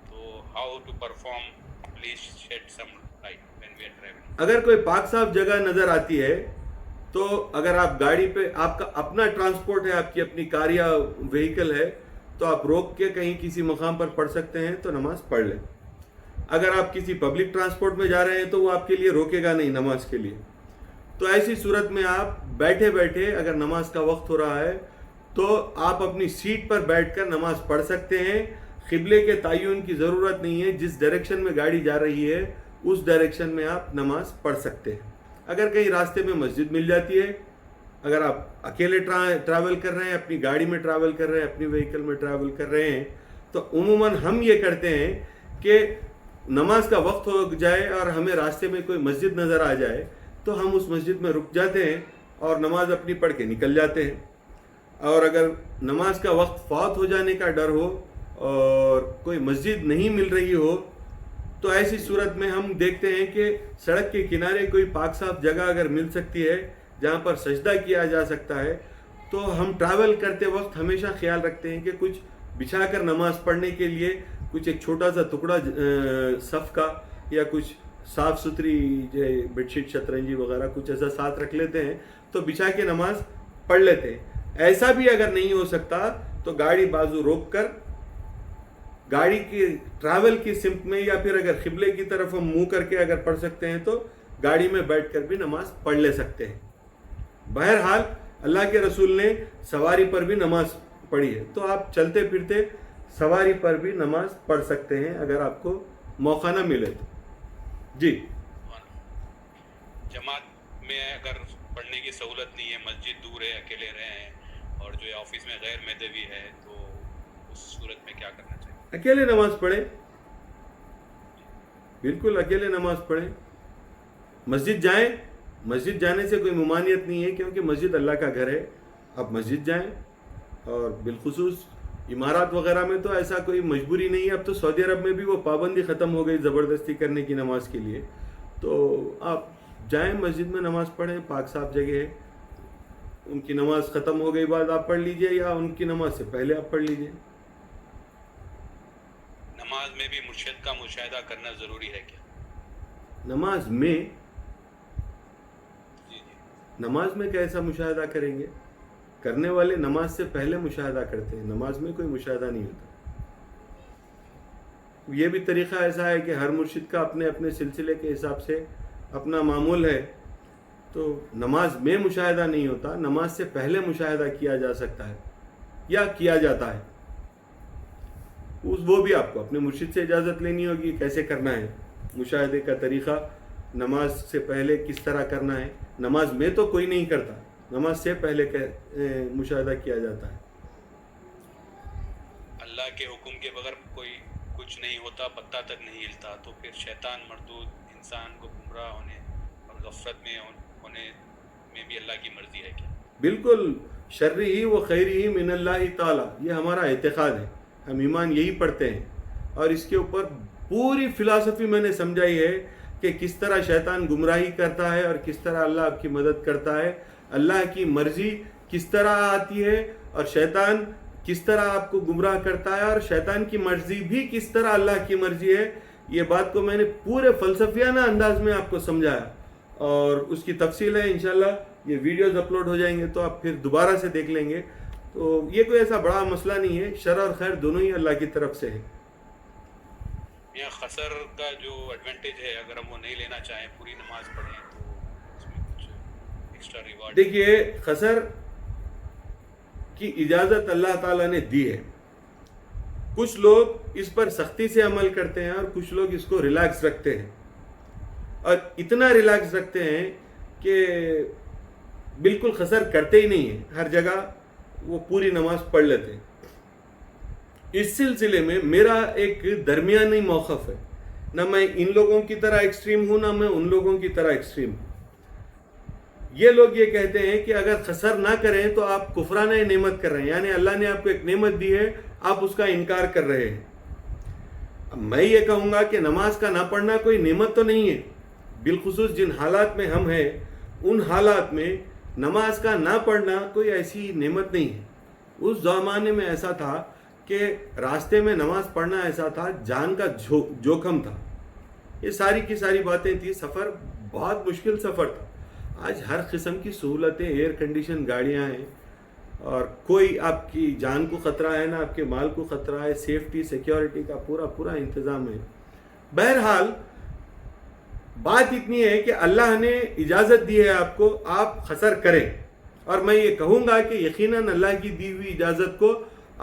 [SPEAKER 2] تو how to perform? Please shed some light when we are travelling.
[SPEAKER 1] اگر کوئی پاک صاف جگہ نظر آتی ہے تو اگر آپ گاڑی پہ، آپ کا اپنا ٹرانسپورٹ ہے، آپ کی اپنی کار یا وہیکل ہے، تو آپ روک کے کہیں کسی مقام پر پڑھ سکتے ہیں تو نماز پڑھ لیں. اگر آپ کسی پبلک ٹرانسپورٹ میں جا رہے ہیں تو وہ آپ کے لیے روکے گا نہیں نماز کے لیے. تو ایسی صورت میں آپ بیٹھے بیٹھے اگر نماز کا وقت ہو رہا ہے تو آپ اپنی سیٹ پر بیٹھ کر نماز پڑھ سکتے ہیں. قبلے کے تعین کی ضرورت نہیں ہے، جس ڈائریکشن میں گاڑی جا رہی ہے اس ڈائریکشن میں آپ نماز پڑھ سکتے ہیں. اگر کہیں راستے میں مسجد مل جاتی ہے، اگر آپ اکیلے ٹریول کر رہے ہیں، اپنی گاڑی میں ٹریول کر رہے ہیں، اپنی وہیکل میں ٹریول کر رہے ہیں، تو عموماً ہم یہ کرتے ہیں کہ نماز کا وقت ہو جائے اور ہمیں راستے میں کوئی مسجد نظر آ جائے تو ہم اس مسجد میں رک جاتے ہیں اور نماز اپنی پڑھ کے نکل جاتے ہیں. اور اگر نماز کا وقت فوت ہو جانے کا ڈر ہو اور کوئی مسجد نہیں مل رہی ہو تو ایسی صورت میں ہم دیکھتے ہیں کہ سڑک کے کنارے کوئی پاک صاف جگہ اگر مل سکتی ہے جہاں پر سجدہ کیا جا سکتا ہے تو ہم ٹریول کرتے وقت ہمیشہ خیال رکھتے ہیں کہ کچھ بچھا کر نماز پڑھنے کے لیے کچھ ایک چھوٹا سا ٹکڑا صف کا یا کچھ صاف ستھری جو بیڈ شیٹ شطرنجی وغیرہ کچھ ایسا ساتھ رکھ لیتے ہیں تو بچھا کے نماز پڑھ لیتے ہیں. ایسا بھی اگر نہیں ہو سکتا تو گاڑی بازو روک کر گاڑی کی ٹریول کی سمت میں یا پھر اگر قبلے کی طرف ہم منہ کر کے اگر پڑھ سکتے ہیں تو گاڑی میں بیٹھ کر بھی نماز پڑھ لے سکتے ہیں. بہرحال اللہ کے رسول نے سواری پر بھی نماز پڑھی ہے، تو آپ چلتے پھرتے سواری پر بھی نماز پڑھ سکتے ہیں اگر آپ کو موقع نہ ملے تو. جی.
[SPEAKER 2] جماعت میں اگر پڑھنے کی سہولت نہیں ہے، مسجد دور ہے، اکیلے رہے ہیں اور جو ہے آفس میں غیر مذہبی ہے، تو اس صورت میں کیا کرنا چاہیے؟
[SPEAKER 1] اکیلے نماز پڑھیں، بالکل اکیلے نماز پڑھیں. مسجد جائیں، مسجد جانے سے کوئی ممانعت نہیں ہے کیونکہ مسجد اللہ کا گھر ہے. آپ مسجد جائیں، اور بالخصوص امارات وغیرہ میں تو ایسا کوئی مجبوری نہیں ہے. اب تو سعودی عرب میں بھی وہ پابندی ختم ہو گئی زبردستی کرنے کی نماز کے لیے. تو آپ جائیں مسجد میں نماز پڑھیں، پاک صاف جگہ ہے. ان کی نماز ختم ہو گئی بعد آپ پڑھ لیجئے، یا ان کی نماز سے پہلے آپ پڑھ لیجئے.
[SPEAKER 2] نماز میں بھی مرشد کا مشاہدہ کرنا ضروری ہے کیا؟
[SPEAKER 1] نماز میں
[SPEAKER 2] جی.
[SPEAKER 1] نماز میں کیسا مشاہدہ کریں گے؟ کرنے والے نماز سے پہلے مشاہدہ کرتے ہیں، نماز میں کوئی مشاہدہ نہیں ہوتا. یہ بھی طریقہ ایسا ہے کہ ہر مرشد کا اپنے اپنے سلسلے کے حساب سے اپنا معمول ہے. تو نماز میں مشاہدہ نہیں ہوتا، نماز سے پہلے مشاہدہ کیا جا سکتا ہے یا کیا جاتا ہے. وہ بھی آپ کو اپنے مرشد سے اجازت لینی ہوگی کیسے کرنا ہے. مشاہدے کا طریقہ نماز سے پہلے کس طرح کرنا ہے. نماز میں تو کوئی نہیں کرتا، نماز سے پہلے مشاہدہ کیا جاتا ہے.
[SPEAKER 2] اللہ کے حکم کے بغیر کوئی کچھ نہیں ہوتا، پتہ تک نہیں ہلتا، تو پھر شیطان مردود انسان کو گمراہ ہونے اور غفلت میں ہونے میں بھی اللہ کی مرضی ہے کیا؟ بالکل.
[SPEAKER 1] شرعی و خیری من اللہ تعالی، یہ ہمارا اعتقاد ہے. ہم ایمان یہی پڑھتے ہیں، اور اس کے اوپر پوری فلسفی میں نے سمجھائی ہے کہ کس طرح شیطان گمراہی کرتا ہے اور کس طرح اللہ آپ کی مدد کرتا ہے. اللہ کی مرضی کس طرح آتی ہے اور شیطان کس طرح آپ کو گمراہ کرتا ہے، اور شیطان کی مرضی بھی کس طرح اللہ کی مرضی ہے. یہ بات کو میں نے پورے فلسفیانہ انداز میں آپ کو سمجھایا، اور اس کی تفصیل ہے انشاءاللہ. یہ ویڈیوز اپلوڈ ہو جائیں گے تو آپ پھر دوبارہ سے دیکھ لیں گے. تو یہ کوئی ایسا بڑا مسئلہ نہیں ہے، شر اور خیر دونوں ہی اللہ کی طرف سے ہے.
[SPEAKER 2] یہ خسر کا جو ایڈوانٹیج ہے، اگر ہم وہ نہیں لینا چاہیں، پوری نماز پڑھیں، تو اس میں کچھ ایکسٹرا ریوارڈ؟
[SPEAKER 1] دیکھیے، خسر کی اجازت اللہ تعالیٰ نے دی ہے. کچھ لوگ اس پر سختی سے عمل کرتے ہیں اور کچھ لوگ اس کو ریلیکس رکھتے ہیں، اور اتنا ریلیکس رکھتے ہیں کہ بالکل خسر کرتے ہی نہیں ہیں، ہر جگہ وہ پوری نماز پڑھ لیتے ہیں. اس سلسلے میں میرا ایک درمیانی موقف ہے. نہ میں ان لوگوں کی طرح ایکسٹریم ہوں، نہ میں ان لوگوں کی طرح ایکسٹریم ہوں. یہ لوگ یہ کہتے ہیں کہ اگر خسر نہ کریں تو آپ کفرانہ نعمت کر رہے ہیں، یعنی اللہ نے آپ کو ایک نعمت دی ہے، آپ اس کا انکار کر رہے ہیں. اب میں یہ کہوں گا کہ نماز کا نہ پڑھنا کوئی نعمت تو نہیں ہے. بالخصوص جن حالات میں ہم ہیں، ان حالات میں نماز کا نہ پڑھنا کوئی ایسی نعمت نہیں ہے. اس زمانے میں ایسا تھا کہ راستے میں نماز پڑھنا ایسا تھا، جان کا جوخم تھا. یہ ساری کی ساری باتیں تھی. سفر بہت مشکل سفر تھا. آج ہر قسم کی سہولتیں، ایئر کنڈیشن گاڑیاں ہیں، اور کوئی آپ کی جان کو خطرہ ہے نہ آپ کے مال کو خطرہ ہے. سیفٹی سیکیورٹی کا پورا انتظام ہے. بہرحال بات اتنی ہے کہ اللہ نے اجازت دی ہے آپ کو، آپ خسر کریں. اور میں یہ کہوں گا کہ یقیناً اللہ کی دی ہوئی اجازت کو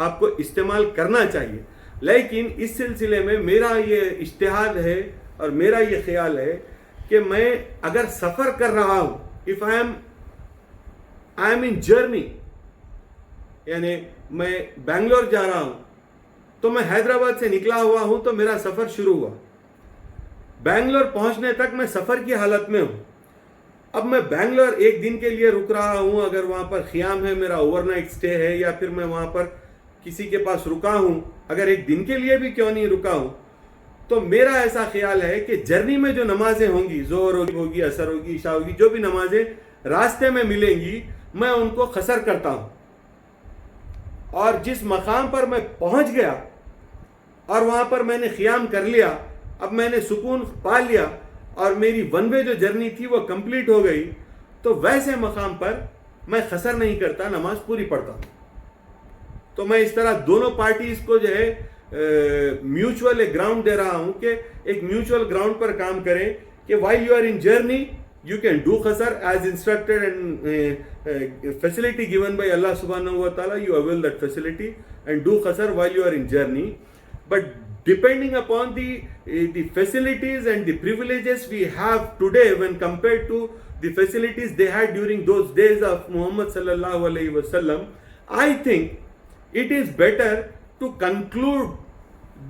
[SPEAKER 1] آپ کو استعمال کرنا چاہیے. لیکن اس سلسلے میں میرا یہ اجتہاد ہے اور میرا یہ خیال ہے کہ میں اگر سفر کر رہا ہوں، if I am in journey، یعنی میں بنگلور جا رہا ہوں، تو میں حیدرآباد سے نکلا ہوا ہوں تو میرا سفر شروع ہوا. بنگلور پہنچنے تک میں سفر کی حالت میں ہوں. اب میں بنگلور ایک دن کے لیے رک رہا ہوں، اگر وہاں پر خیام ہے، میرا اوور نائٹ سٹے ہے، یا پھر میں وہاں پر کسی کے پاس رکا ہوں، اگر ایک دن کے لیے بھی کیوں نہیں رکا ہوں، تو میرا ایسا خیال ہے کہ جرنی میں جو نمازیں ہوں گی، ظہر ہوگی، عصر ہوگی، عشاء ہوگی، جو بھی نمازیں راستے میں ملیں گی، میں ان کو قصر کرتا ہوں. اور جس مقام پر میں پہنچ گیا اور وہاں پر میں نے قیام کر لیا، اب میں نے سکون پا لیا اور میری ون وے جو جرنی تھی وہ کمپلیٹ ہو گئی، تو ویسے مقام پر میں قصر نہیں کرتا، نماز پوری پڑھتا ہوں. تو میں اس طرح دونوں پارٹیز کو جو ہے میوچول ایک گراؤنڈ دے رہا ہوں کہ ایک میوچول گراؤنڈ پر کام کریں کہ while you are in journey you can do qasar as instructed and facility given by Allah subhanahu wa ta'ala. You avail that facility and do qasar while you are in journey. But depending upon the facilities and the privileges we have today when compared to the facilities they had during those days of Muhammad sallallahu alaihi wasallam, I think it is better to conclude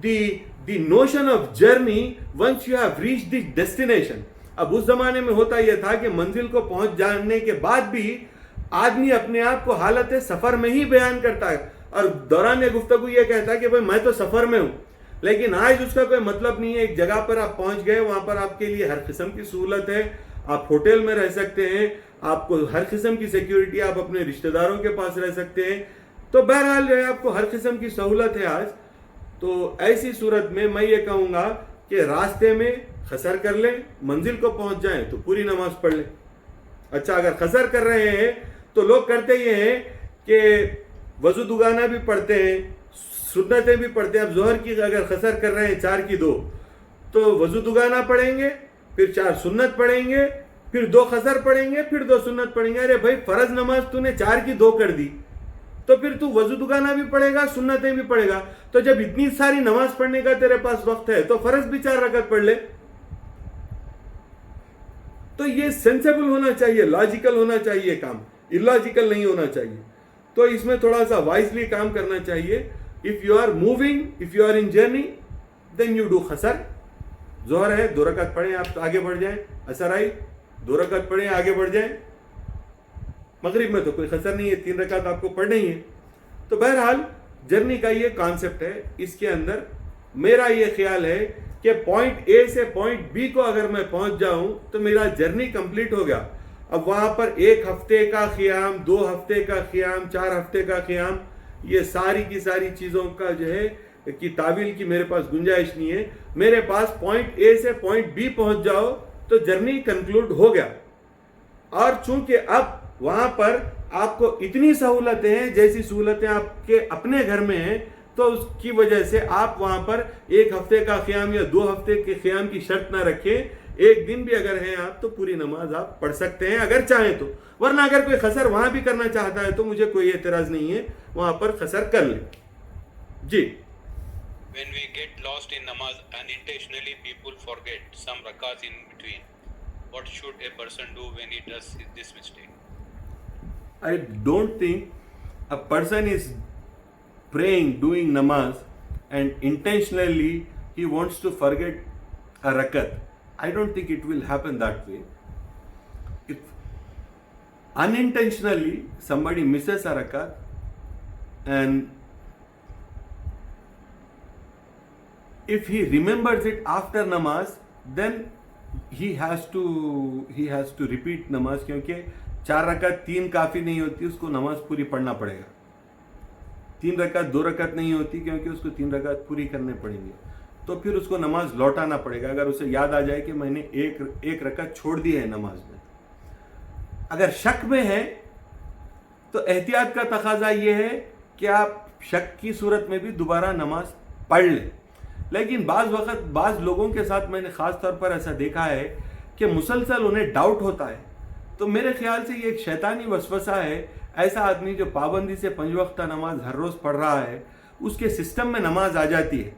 [SPEAKER 1] the notion of journey once you have reached the destination. اب اس زمانے میں ہوتا یہ تھا کہ منزل کو پہنچ جانے کے بعد بھی آدمی اپنے آپ کو حالت سفر میں ہی بیان کرتا ہے اور دوران گفتگو یہ کہتا ہے کہ بھائی میں تو سفر میں ہوں. لیکن آج اس کا کوئی مطلب نہیں ہے. ایک جگہ پر آپ پہنچ گئے, وہاں پر آپ کے لیے ہر قسم کی سہولت ہے, آپ ہوٹل میں رہ سکتے ہیں, آپ کو ہر قسم کی سیکیورٹی, آپ اپنے رشتہ داروں کے پاس رہ سکتے ہیں. تو بہرحال جو ہے آپ کو ہر قسم کی سہولت ہے آج. تو ایسی صورت میں میں یہ کہوں گا کہ راستے میں قصر کر لیں, منزل کو پہنچ جائیں تو پوری نماز پڑھ لیں. اچھا, اگر قصر کر رہے ہیں تو لوگ کرتے یہ ہیں کہ وضو دگانا بھی پڑھتے ہیں, سنتیں بھی پڑھتے ہیں. اب ظہر کی اگر قصر کر رہے ہیں 4 کی 2 تو وضو دگانا پڑھیں گے, پھر 4 سنت پڑھیں گے, پھر 2 قصر پڑھیں گے, پھر 2 سنت پڑھیں گے. ارے بھائی فرض نماز تو نے 4 کی 2 کر دی تو پھر تو وضو دگانا بھی پڑھے گا, سنتیں بھی پڑھے گا. تو جب اتنی ساری نماز پڑھنے کا تیرے پاس وقت ہے تو فرض بھی 4 رکعت پڑھ لے. تو یہ سینسیبل ہونا چاہیے, لاجیکل ہونا چاہیے کام, الاجیکل نہیں ہونا چاہیے. تو اس میں تھوڑا سا وائزلی کام کرنا چاہیے. if you are moving, if you are in journey, then you do قصر. ظہر ہے 2 رکعت پڑھیں, آپ آگے بڑھ جائیں. عصر آئی 2 رکعت پڑھیں, آگے بڑھ جائیں. مغرب میں تو کوئی قصر نہیں ہے, 3 رکعت آپ کو پڑھنی ہے. تو بہرحال جرنی کا یہ کانسیپٹ ہے. اس کے اندر میرا یہ خیال ہے کہ پوائنٹ اے سے پوائنٹ بی کو اگر میں پہنچ جاؤں تو میرا جرنی کمپلیٹ ہو گیا. اب وہاں پر 1 ہفتے کا قیام, 2 ہفتے کا قیام, 4 ہفتے کا قیام, یہ ساری کی ساری چیزوں کا جو ہے کہ تعویل کی میرے پاس گنجائش نہیں ہے. میرے پاس پوائنٹ اے سے پوائنٹ بی پہنچ جاؤ تو جرنی کنکلوڈ ہو گیا. اور چونکہ اب وہاں پر آپ کو اتنی سہولتیں ہیں جیسی سہولتیں آپ کے اپنے گھر میں ہیں, تو اس کی وجہ سے آپ وہاں پر 1 ہفتے کا قیام یا 2 ہفتے کے قیام کی شرط نہ رکھیں. 1 دن بھی اگر ہیں آپ تو پوری نماز آپ پڑھ سکتے ہیں اگر چاہیں تو. ورنہ اگر کوئی قصر وہاں بھی کرنا چاہتا ہے تو مجھے کوئی اعتراض نہیں ہے, وہاں پر قصر کر لیں. جی.
[SPEAKER 2] When we get lost in namaz unintentionally, people forget some rakats in between. What should a person do when he does this mistake?
[SPEAKER 1] I don't think a person is praying, doing namaz, and intentionally he wants to forget a rakat. I don't think it will happen that way. If unintentionally somebody misses a rakat and if he remembers it after namaz, then he has to repeat namaz, kyonki 4 رکعت 3 کافی نہیں ہوتی, اس کو نماز پوری پڑھنا پڑے گا. 3 رکعت 2 رکعت نہیں ہوتی کیونکہ اس کو 3 رکعت پوری کرنے پڑیں گے. تو پھر اس کو نماز لوٹانا پڑے گا. اگر اسے یاد آ جائے کہ میں نے ایک رکعت چھوڑ دی ہے نماز میں. اگر شک میں ہے تو احتیاط کا تقاضا یہ ہے کہ آپ شک کی صورت میں بھی دوبارہ نماز پڑھ لیں. لیکن بعض وقت بعض لوگوں کے ساتھ میں نے خاص طور پر ایسا دیکھا ہے کہ مسلسل انہیں ڈاؤٹ ہوتا ہے. تو میرے خیال سے یہ ایک شیطانی وسوسہ ہے. ایسا آدمی جو پابندی سے 5 وقتہ نماز ہر روز پڑھ رہا ہے, اس کے سسٹم میں نماز آ جاتی ہے,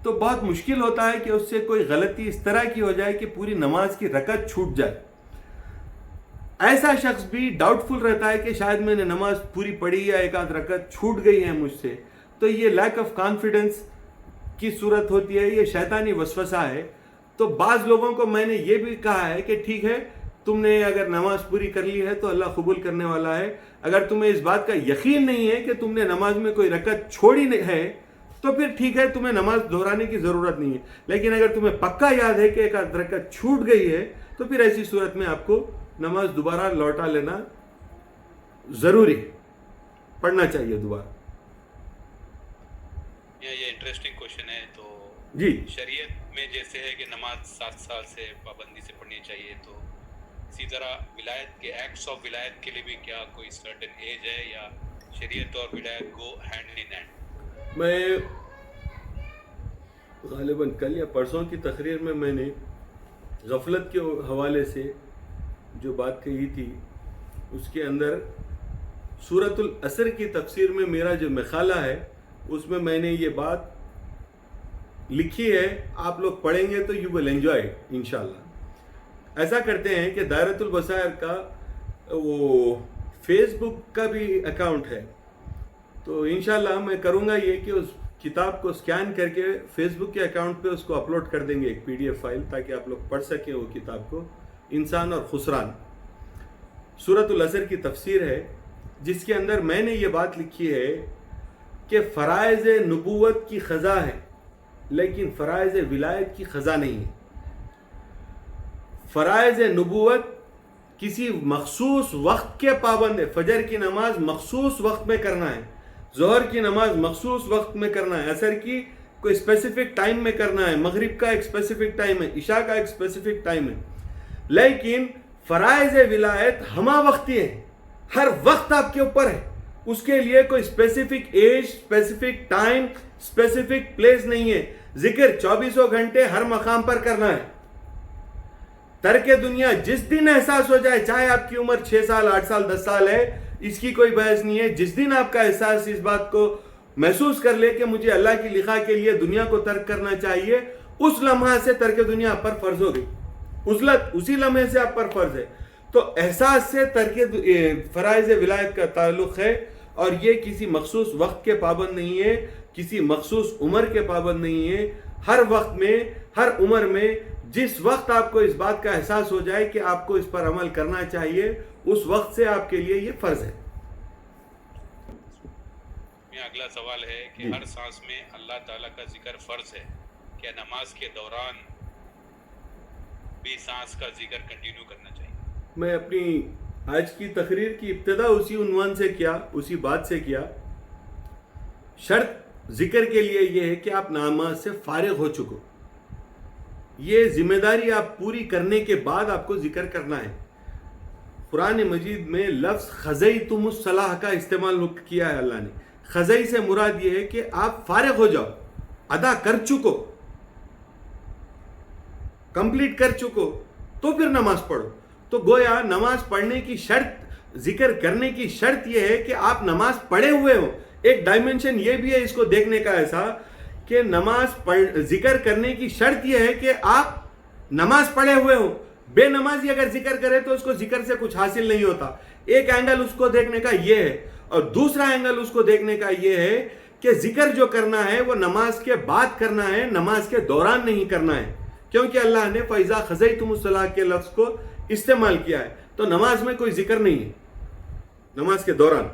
[SPEAKER 1] تو بہت مشکل ہوتا ہے کہ اس سے کوئی غلطی اس طرح کی ہو جائے کہ پوری نماز کی رکعت چھوٹ جائے. ایسا شخص بھی ڈاؤٹ فل رہتا ہے کہ شاید میں نے نماز پوری پڑھی یا 1 آدھ رکعت چھوٹ گئی ہے مجھ سے. تو یہ لیک آف کانفیڈنس کی صورت ہوتی ہے, یہ شیطانی وسوسہ ہے. تو بعض لوگوں کو میں نے یہ بھی کہا ہے کہ ٹھیک ہے, تم نے اگر نماز پوری کر لی ہے تو اللہ قبول کرنے والا ہے. اگر تمہیں اس بات کا یقین نہیں ہے کہ تم نے نماز میں کوئی رکعت چھوڑی ہے تو پھر ٹھیک ہے, تمہیں نماز دہرانے کی ضرورت نہیں ہے. لیکن اگر تمہیں پکا یاد ہے کہ 1 آدھ رکعت چھوٹ گئی ہے تو پھر ایسی صورت میں آپ کو نماز دوبارہ لوٹا لینا ضروری ہے, پڑھنا چاہیے دوبارہ.
[SPEAKER 2] یہ انٹرسٹنگ کوشچن ہے. تو
[SPEAKER 1] جی,
[SPEAKER 2] شریعت میں جیسے ہے کہ نماز 7 سال سے پابندی سے پڑھنی چاہیے, تو اسی طرح ولایت کے ایکٹس آف ولایت کے لیے بھی کیا کوئی سرٹن ایج ہے, یا شریعت اور ولایت گو ہینڈ ان ہینڈ؟
[SPEAKER 1] میں غالباً کل یا پرسوں کی تقریر میں نے غفلت کے حوالے سے جو بات کہی تھی اس کے اندر سورۃ العصر کی تفسیر میں میرا جو مقالہ ہے اس میں نے یہ بات لکھی ہے. آپ لوگ پڑھیں گے تو یو ول انجوائے انشاءاللہ. ایسا کرتے ہیں کہ دائرۃ البصائر کا وہ فیس بک کا بھی اکاؤنٹ ہے, تو انشاءاللہ میں کروں گا یہ کہ اس کتاب کو اسکین کر کے فیس بک کے اکاؤنٹ پہ اس کو اپلوڈ کر دیں گے, ایک PDF فائل, تاکہ آپ لوگ پڑھ سکیں وہ کتاب کو. انسان اور خسران سورۃ العصر کی تفسیر ہے, جس کے اندر میں نے یہ بات لکھی ہے کہ فرائض نبوت کی خزاں ہے لیکن فرائض ولایت کی خزاں نہیں ہے. فرائض نبوت کسی مخصوص وقت کے پابند ہے. فجر کی نماز مخصوص وقت میں کرنا ہے, ظہر کی نماز مخصوص وقت میں کرنا ہے, عصر کی کوئی اسپیسیفک ٹائم میں کرنا ہے, مغرب کا ایک اسپیسیفک ٹائم ہے, عشاء کا ایک اسپیسیفک ٹائم ہے. لیکن فرائض ولایت ہمہ وقتی ہے, ہر وقت آپ کے اوپر ہے. اس کے لیے کوئی specific age, specific time, specific place نہیں ہے. ذکر 24 گھنٹے ہر مقام پر کرنا ہے. ترک دنیا جس دن احساس ہو جائے, چاہے آپ کی عمر 6 سال 8 سال 10 سال ہے, اس کی کوئی بحث نہیں ہے. جس دن آپ کا احساس اس بات کو محسوس کر لے کہ مجھے اللہ کی لقا کے لیے دنیا کو ترک کرنا چاہیے, اس لمحہ سے ترک دنیا آپ پر فرض ہو گئی. اسی لمحے سے آپ پر فرض ہے. تو احساس سے ترک فرائض ولایت کا تعلق ہے, اور یہ کسی مخصوص وقت کے پابند نہیں ہے, کسی مخصوص عمر کے پابند نہیں ہے. ہر وقت میں, ہر عمر میں, جس وقت آپ کو اس بات کا احساس ہو جائے کہ آپ کو اس پر عمل کرنا چاہیے, اس وقت سے آپ کے لیے یہ فرض ہے.
[SPEAKER 2] اگلا سوال ہے کہ ہر سانس میں اللہ تعالیٰ کا ذکر فرض ہے, کیا نماز کے دوران بھی سانس کا ذکر کنٹینیو کرنا چاہیے؟
[SPEAKER 1] میں اپنی آج کی تقریر کی ابتدا اسی عنوان سے کیا, اسی بات سے کیا. شرط ذکر کے لیے یہ ہے کہ آپ نماز سے فارغ ہو چکو. یہ ذمہ داری آپ پوری کرنے کے بعد آپ کو ذکر کرنا ہے. قرآن مجید میں لفظ خزیتم الصلاۃ کا استعمال کیا ہے اللہ نے. خزی سے مراد یہ ہے کہ آپ فارغ ہو جاؤ, ادا کر چکو, کمپلیٹ کر چکو, تو پھر نماز پڑھو. تو گویا نماز پڑھنے کی شرط, ذکر کرنے کی شرط یہ ہے کہ آپ نماز پڑھے ہوئے ہو. ایک ڈائمنشن یہ بھی ہے اس کو دیکھنے کا ایسا کہ ذکر کرنے کی شرط یہ ہے کہ آپ نماز پڑھے ہوئے ہو. بے نمازی اگر ذکر کرے تو اس کو ذکر سے کچھ حاصل نہیں ہوتا. ایک اینگل اس کو دیکھنے کا یہ ہے, اور دوسرا اینگل اس کو دیکھنے کا یہ ہے کہ ذکر جو کرنا ہے وہ نماز کے بعد کرنا ہے, نماز کے دوران نہیں کرنا ہے. کیونکہ اللہ نے فَإِذَا خَزَيْتُمُ الصَّلَاةَ کے لفظ کو استعمال کیا ہے, تو نماز میں کوئی ذکر نہیں ہے, نماز کے دوران.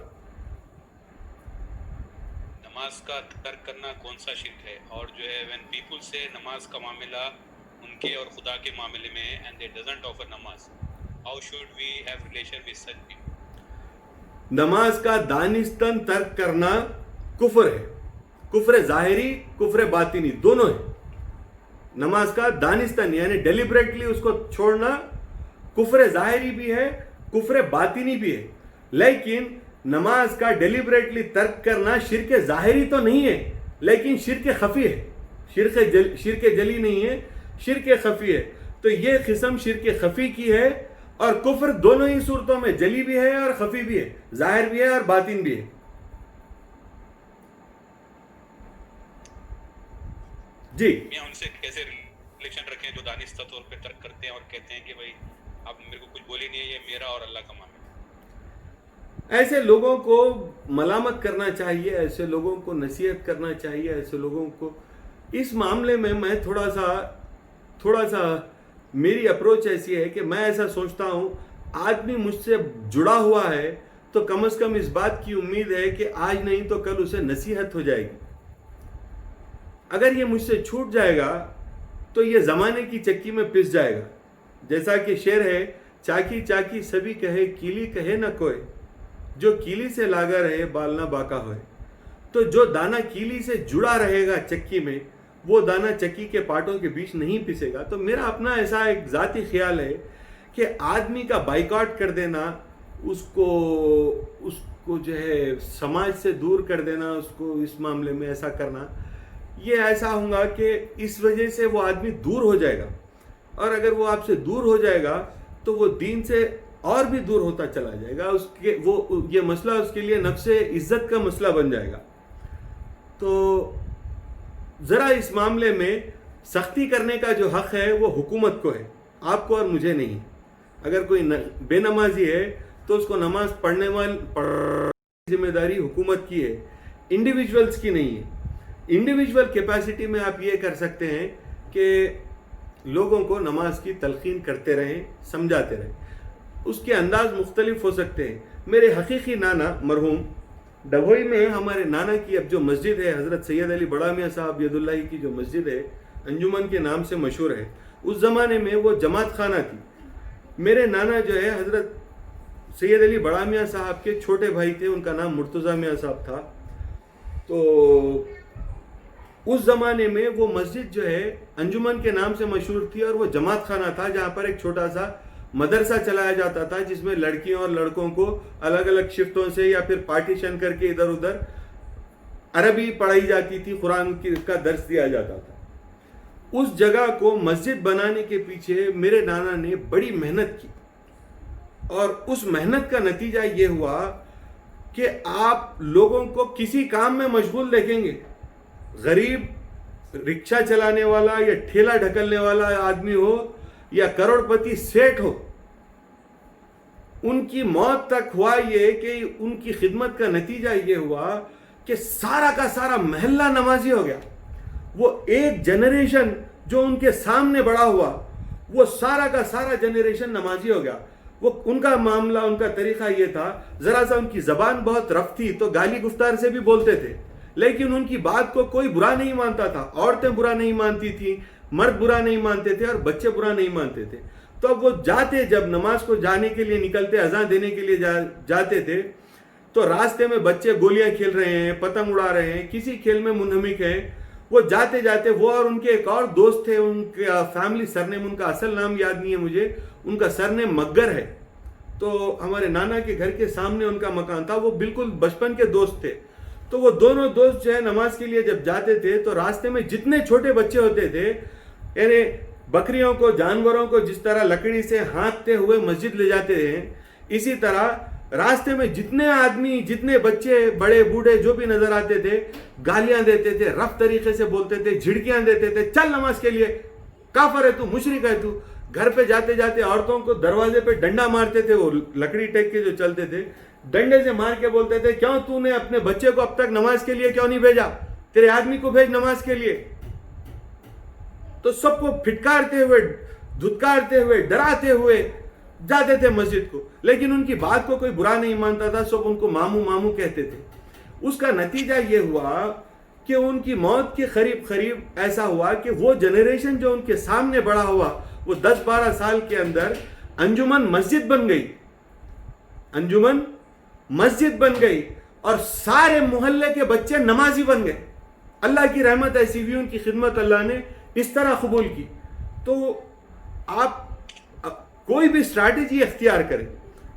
[SPEAKER 2] نماز کا ترک کرنا کون سا شرک ہے؟ اور جو ہے when people say نماز کا معاملہ ان کے اور خدا کے معاملے میں ہے and they doesn't offer نماز, how should we have relation with such people?
[SPEAKER 1] نماز کا دانستن ترک کرنا کفر ہے. کفر ظاہری, کفر باطنی دونوں ہے. نماز کا دانستن یعنی ڈیلیبریٹلی اس کو چھوڑنا کفر ظاہری بھی ہے, کفر باطنی بھی ہے. لیکن نماز کا ڈیلیبریٹلی ترک کرنا شرک ظاہری تو نہیں ہے, لیکن شرک خفی ہے. شرک جلی نہیں ہے, شرک خفی ہے. تو یہ قسم شرک خفی کی ہے, اور کفر دونوں ہی صورتوں میں جلی بھی ہے اور خفی بھی ہے, ظاہر بھی ہے اور باطن بھی ہے. جی
[SPEAKER 2] میں ان سے کیسے ریلیشن رکھیں جو دانستہ طور پہ ترک کرتے ہیں اور کہتے ہیں کہ بھائی آپ میرے کو کچھ بولی نہیں ہے, یہ میرا اور اللہ کا معاملہ ہے.
[SPEAKER 1] ایسے لوگوں کو ملامت کرنا چاہیے, ایسے لوگوں کو نصیحت کرنا چاہیے, ایسے لوگوں کو اس معاملے میں تھوڑا سا میری اپروچ ایسی ہے کہ میں ایسا سوچتا ہوں, آدمی مجھ سے جڑا ہوا ہے تو کم از کم اس بات کی امید ہے کہ آج نہیں تو کل اسے نصیحت ہو جائے گی. اگر یہ مجھ سے چھوٹ جائے گا تو یہ زمانے کی چکی میں پس جائے گا. جیسا کہ شعر ہے, چاکی چاکی سبھی کہے کیلی کہے نہ کوئی, جو کیلی سے لاگا رہے بال نہ باقا ہوئے. تو جو دانہ کیلی سے جڑا رہے گا چکی میں, وہ دانہ چکی کے پارٹوں کے بیچ نہیں پسے گا. تو میرا اپنا ایسا ایک ذاتی خیال ہے کہ آدمی کا بائیکاٹ کر دینا, اس کو جو ہے سماج سے دور کر دینا, اس کو اس معاملے میں ایسا کرنا, یہ ایسا ہوگا کہ اس وجہ سے وہ آدمی دور ہو جائے گا. اور اگر وہ آپ سے دور ہو جائے گا تو وہ دین سے اور بھی دور ہوتا چلا جائے گا. یہ مسئلہ اس کے لیے نفس عزت کا مسئلہ بن جائے گا. تو ذرا اس معاملے میں سختی کرنے کا جو حق ہے وہ حکومت کو ہے, آپ کو اور مجھے نہیں. اگر کوئی بے نمازی ہے تو اس کو نماز پڑھنے والی ذمہ داری حکومت کی ہے, انڈیویجولز کی نہیں ہے. انڈیویجول کیپیسٹی میں آپ یہ کر سکتے ہیں کہ لوگوں کو نماز کی تلقین کرتے رہیں, سمجھاتے رہیں. اس کے انداز مختلف ہو سکتے ہیں. میرے حقیقی نانا مرحوم ڈبھوئی میں ہمارے نانا کی اب جو مسجد ہے, حضرت سید علی بڑا میاں صاحب ید اللہ کی جو مسجد ہے, انجمن کے نام سے مشہور ہے, اس زمانے میں وہ جماعت خانہ تھی. میرے نانا جو ہے حضرت سید علی بڑا میاں صاحب کے چھوٹے بھائی تھے, ان کا نام مرتضیٰ میاں صاحب تھا. تو اس زمانے میں وہ مسجد جو ہے انجمن کے نام سے مشہور تھی, اور وہ جماعت خانہ تھا جہاں پر ایک چھوٹا سا مدرسہ چلایا جاتا تھا, جس میں لڑکیوں اور لڑکوں کو الگ الگ شفٹوں سے یا پھر پارٹیشن کر کے ادھر ادھر عربی پڑھائی جاتی تھی, قرآن کا درس دیا جاتا تھا. اس جگہ کو مسجد بنانے کے پیچھے میرے نانا نے بڑی محنت کی, اور اس محنت کا نتیجہ یہ ہوا کہ آپ لوگوں کو کسی کام میں مشغول دیکھیں گے, غریب رکشہ چلانے والا یا ٹھیلا ڈھکلنے والا آدمی ہو یا کروڑ پتی سیٹ ہو, ان کی موت تک ہوا یہ کہ ان کی خدمت کا نتیجہ یہ ہوا کہ سارا کا سارا محلہ نمازی ہو گیا. وہ ایک جنریشن جو ان کے سامنے بڑا ہوا, وہ سارا کا سارا جنریشن نمازی ہو گیا. وہ ان کا معاملہ, ان کا طریقہ یہ تھا, ذرا سا ان کی زبان بہت رف تھی تو گالی گفتار سے بھی بولتے تھے, لیکن ان کی بات کو کوئی برا نہیں مانتا تھا. عورتیں برا نہیں مانتی تھیں, مرد برا نہیں مانتے تھے, اور بچے برا نہیں مانتے تھے. تو اب وہ جاتے, جب نماز کو جانے کے لیے نکلتے, اذان دینے کے لیے جاتے تھے, تو راستے میں بچے گولیاں کھیل رہے ہیں, پتنگ اڑا رہے ہیں, کسی کھیل میں منہمک ہیں. وہ جاتے جاتے وہ اور ان کے ایک اور دوست تھے, ان کا فیملی سرنیم, ان کا اصل نام یاد نہیں ہے مجھے, ان کا سرنیم مگر ہے. تو ہمارے نانا کے گھر کے سامنے ان کا مکان تھا. وہ بالکل بچپن کے دوست تھے. تو وہ دونوں دوست جو ہے نماز کے لیے جب جاتے تھے تو راستے میں جتنے چھوٹے بچے ہوتے تھے, یعنی بکریوں کو, جانوروں کو جس طرح لکڑی سے ہانکتے ہوئے مسجد لے جاتے ہیں, اسی طرح راستے میں جتنے آدمی, جتنے بچے, بڑے بوڑھے جو بھی نظر آتے تھے, گالیاں دیتے تھے, رف طریقے سے بولتے تھے, جھڑکیاں دیتے تھے, چل نماز کے لیے, کافر ہے تو, مشرک ہے تو. گھر پہ جاتے جاتے عورتوں کو دروازے پہ ڈنڈا مارتے تھے, وہ لکڑی ٹیک کے جو چلتے تھے, ڈنڈے سے مار کے بولتے تھے, کیوں تو نے اپنے بچے کو اب تک نماز کے لیے کیوں نہیں بھیجا, تیرے آدمی کو بھیج نماز کے لیے. تو سب کو پھٹکارتے ہوئے, دھتکارتے ہوئے, ڈراتے ہوئے جاتے تھے مسجد کو, لیکن ان کی بات کو کوئی برا نہیں مانتا تھا, سب ان کو ماموں ماموں کہتے تھے. اس کا نتیجہ یہ ہوا کہ ان کی موت کے قریب ایسا ہوا کہ وہ جنریشن جو ان کے سامنے بڑا ہوا, وہ 10-12 سال کے اندر انجمن مسجد بن گئی, انجمن مسجد بن گئی, اور سارے محلے کے بچے نمازی بن گئے. اللہ کی رحمت ایسی ہوئی, ان کی خدمت اللہ نے اس طرح قبول کی. تو آپ کوئی بھی اسٹریٹجی اختیار کریں,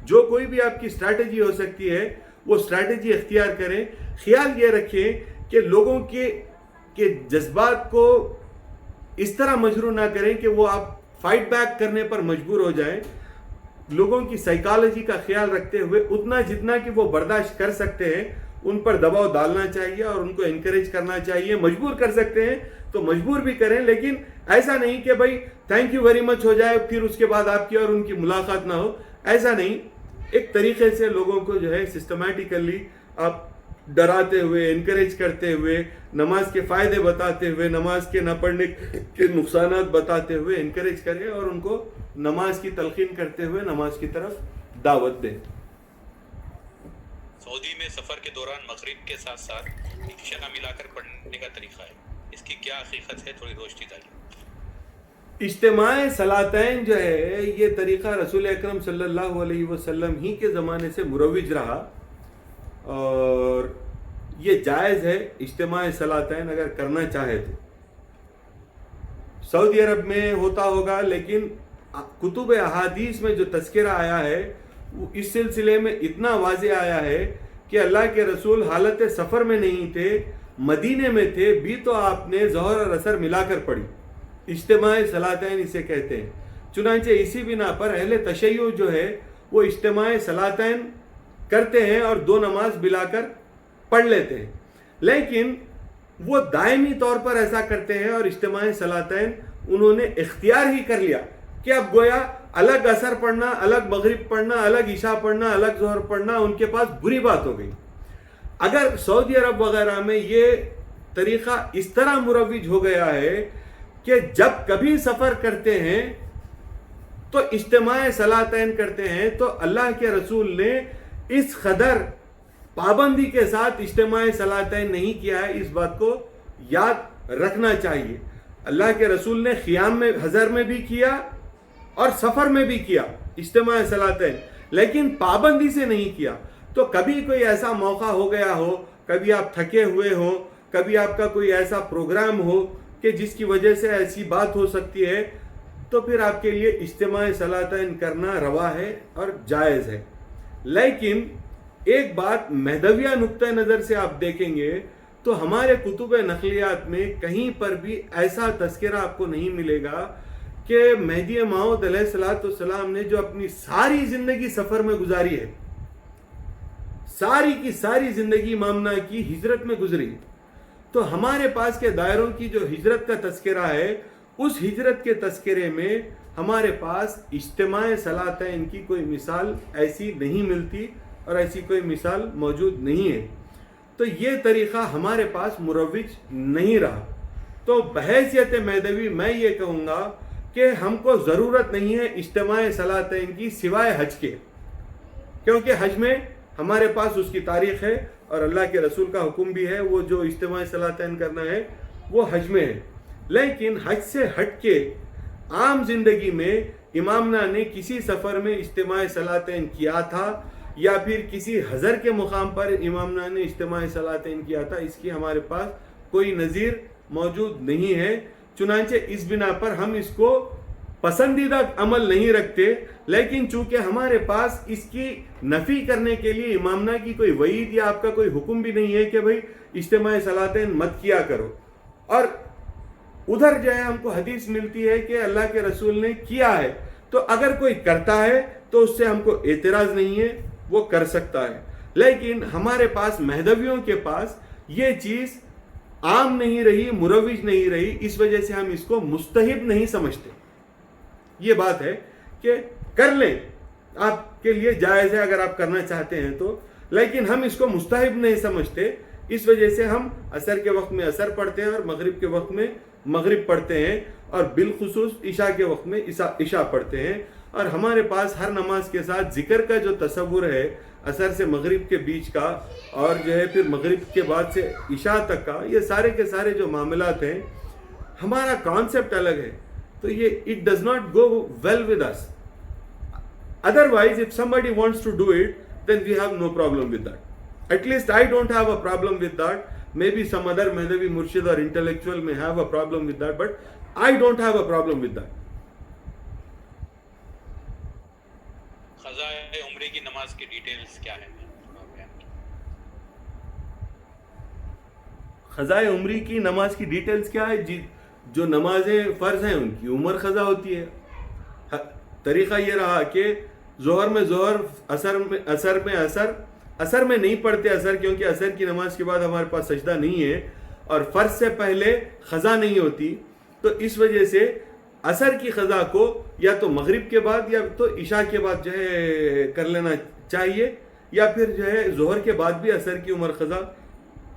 [SPEAKER 1] جو کوئی بھی آپ کی اسٹریٹجی ہو سکتی ہے وہ اسٹریٹجی اختیار کریں. خیال یہ رکھیں کہ لوگوں کے جذبات کو اس طرح مجروح نہ کریں کہ وہ آپ فائٹ بیک کرنے پر مجبور ہو جائیں. لوگوں کی سائیکالوجی کا خیال رکھتے ہوئے اتنا جتنا کہ وہ برداشت کر سکتے ہیں ان پر دباؤ ڈالنا چاہیے, اور ان کو انکریج کرنا چاہیے. مجبور کر سکتے ہیں تو مجبور بھی کریں, لیکن ایسا نہیں کہ بھائی تھینک یو ویری مچ ہو جائے, پھر اس کے بعد آپ کی اور ان کی ملاقات نہ ہو. ایسا نہیں. ایک طریقے سے لوگوں کو جو ہے سسٹمیٹیکلی آپ ڈراتے ہوئے, انکریج کرتے ہوئے, نماز کے فائدے بتاتے ہوئے, نماز کے نہ پڑھنے کے نقصانات بتاتے ہوئے انکریج کریں, اور ان کو نماز کی تلقین کرتے ہوئے نماز کی طرف دعوت دیں.
[SPEAKER 2] سعودی میں سفر کے دوران مغرب کے ساتھ ساتھ عشاء ملا کر پڑھنے کا طریقہ ہے, اس کی کیا حقیقت ہے, تھوڑی روشنی ڈالیے.
[SPEAKER 1] اجتماع صلاتین جو ہے یہ طریقہ رسول اکرم صلی اللہ علیہ وسلم ہی کے زمانے سے مروج رہا, اور یہ جائز ہے اجتماع صلاتین اگر کرنا چاہے تو. سعودی عرب میں ہوتا ہوگا, لیکن کتب احادیث میں جو تذکرہ آیا ہے وہ اس سلسلے میں اتنا واضح آیا ہے کہ اللہ کے رسول حالت سفر میں نہیں تھے, مدینے میں تھے بھی, تو آپ نے ظہر اور عصر ملا کر پڑھی. اجتماع صلاتین اسے کہتے ہیں. چنانچہ اسی بنا پر اہل تشیع جو ہے وہ اجتماع صلاتین کرتے ہیں اور 2 نماز ملا کر پڑھ لیتے ہیں، لیکن وہ دائمی طور پر ایسا کرتے ہیں اور اجتماع صلاتین انہوں نے اختیار ہی کر لیا کہ اب گویا الگ عصر پڑھنا، الگ مغرب پڑھنا، الگ عشاء پڑھنا، الگ ظہر پڑھنا ان کے پاس بری بات ہو گئی۔ اگر سعودی عرب وغیرہ میں یہ طریقہ اس طرح مروج ہو گیا ہے کہ جب کبھی سفر کرتے ہیں تو اجتماع صلاتین کرتے ہیں، تو اللہ کے رسول نے اس قدر پابندی کے ساتھ اجتماع صلاتین نہیں کیا ہے، اس بات کو یاد رکھنا چاہیے۔ اللہ کے رسول نے خیام میں، حضر میں بھی کیا اور سفر میں بھی کیا اجتماع صلاتین، لیکن پابندی سے نہیں کیا۔ تو کبھی کوئی ایسا موقع ہو گیا ہو، کبھی آپ تھکے ہوئے ہو، کبھی آپ کا کوئی ایسا پروگرام ہو کہ جس کی وجہ سے ایسی بات ہو سکتی ہے، تو پھر آپ کے لیے اجتماع صلاتین کرنا روا ہے اور جائز ہے۔ لیکن ایک بات مہدویہ نقطہ نظر سے آپ دیکھیں گے تو ہمارے کتب نقلیات میں کہیں پر بھی ایسا تذکرہ آپ کو نہیں ملے گا کہ مہدی موعود علیہ السلام نے جو اپنی ساری زندگی سفر میں گزاری ہے، ساری کی ساری زندگی مامنا کی ہجرت میں گزری، تو ہمارے پاس کے دائروں کی جو ہجرت کا تذکرہ ہے، اس ہجرت کے تذکرے میں ہمارے پاس اجتماع صلاتین کی کوئی مثال ایسی نہیں ملتی اور ایسی کوئی مثال موجود نہیں ہے۔ تو یہ طریقہ ہمارے پاس مروج نہیں رہا۔ تو بحیثیت مہدوی میں یہ کہوں گا کہ ہم کو ضرورت نہیں ہے اجتماع صلاتین کی سوائے حج کے، کیونکہ حج میں ہمارے پاس اس کی تاریخ ہے اور اللہ کے رسول کا حکم بھی ہے، وہ جو اجتماع صلاتین کرنا ہے وہ حج میں ہے۔ لیکن حج سے ہٹ کے عام زندگی میں امامنا نے کسی سفر میں اجتماع صلاتین کیا تھا یا پھر کسی حضر کے مقام پر امامنا نے اجتماع صلاتین کیا تھا، اس کی ہمارے پاس کوئی نظیر موجود نہیں ہے۔ چنانچہ اس بنا پر ہم اس کو پسندیدہ عمل نہیں رکھتے، لیکن چونکہ ہمارے پاس اس کی نفی کرنے کے لیے امامنا کی کوئی وعید یا آپ کا کوئی حکم بھی نہیں ہے کہ بھئی اجتماع صلاتین مت کیا کرو، اور ادھر جو ہے ہم کو حدیث ملتی ہے کہ اللہ کے رسول نے کیا ہے، تو اگر کوئی کرتا ہے تو اس سے ہم کو اعتراض نہیں ہے، وہ کر سکتا ہے۔ لیکن ہمارے پاس مہدویوں کے پاس یہ چیز عام نہیں رہی، مروج نہیں رہی، اس وجہ سے ہم اس کو مستحب نہیں سمجھتے۔ یہ بات ہے کہ کر لیں، آپ کے لیے جائز ہے اگر آپ کرنا چاہتے ہیں تو، لیکن ہم اس کو مستحب نہیں سمجھتے، اس وجہ سے ہم عصر کے وقت میں عصر پڑھتے ہیں اور مغرب کے وقت میں مغرب پڑھتے ہیں، اور بالخصوص عشاء کے وقت میں عشاء پڑھتے ہیں۔ اور ہمارے پاس ہر نماز کے ساتھ ذکر کا جو تصور ہے عصر سے مغرب کے بیچ کا، اور جو ہے پھر مغرب کے بعد سے عشاء تک کا، یہ سارے کے سارے جو معاملات ہیں ہمارا کانسیپٹ الگ ہے، تو یہ it does not go well with us. Otherwise, if somebody wants to do it, then we have no problem with that. At least I don't have a problem with that. Maybe some other Mehdavi Murshid or intellectual may have a problem with that, but I don't have a problem with that.
[SPEAKER 2] قضائے عمرے کی نماز کی details کیا ہے؟
[SPEAKER 1] قضائے عمری کی نماز کی ڈیٹیلز کیا ہے؟ جی، جو نمازیں فرض ہیں ان کی عمر قضا ہوتی ہے۔ طریقہ یہ رہا کہ ظہر میں ظہر، عصر میں نہیں پڑھتے عصر، کیونکہ عصر کی نماز کے بعد ہمارے پاس سجدہ نہیں ہے اور فرض سے پہلے قضا نہیں ہوتی، تو اس وجہ سے عصر کی قضا کو یا تو مغرب کے بعد یا تو عشاء کے بعد جو ہے کر لینا چاہیے، یا پھر جو ہے ظہر کے بعد بھی عصر کی عمر قضا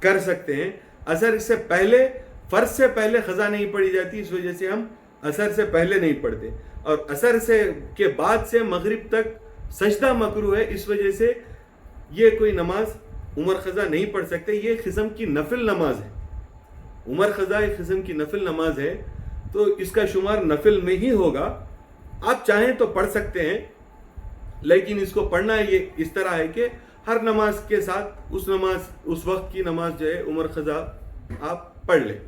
[SPEAKER 1] کر سکتے ہیں۔ عصر سے پہلے، فرض سے پہلے قضا نہیں پڑھی جاتی، اس وجہ سے ہم عصر سے پہلے نہیں پڑھتے، اور عصر سے کے بعد سے مغرب تک سجدہ مکروہ ہے، اس وجہ سے یہ کوئی نماز عمر قضا نہیں پڑھ سکتے۔ یہ قسم کی نفل نماز ہے، عمر قضا ایک قسم کی نفل نماز ہے، تو اس کا شمار نفل میں ہی ہوگا۔ آپ چاہیں تو پڑھ سکتے ہیں، لیکن اس کو پڑھنا یہ اس طرح ہے کہ ہر نماز کے ساتھ اس وقت کی نماز جو ہے عمر قضا آپ پڑھ لیں۔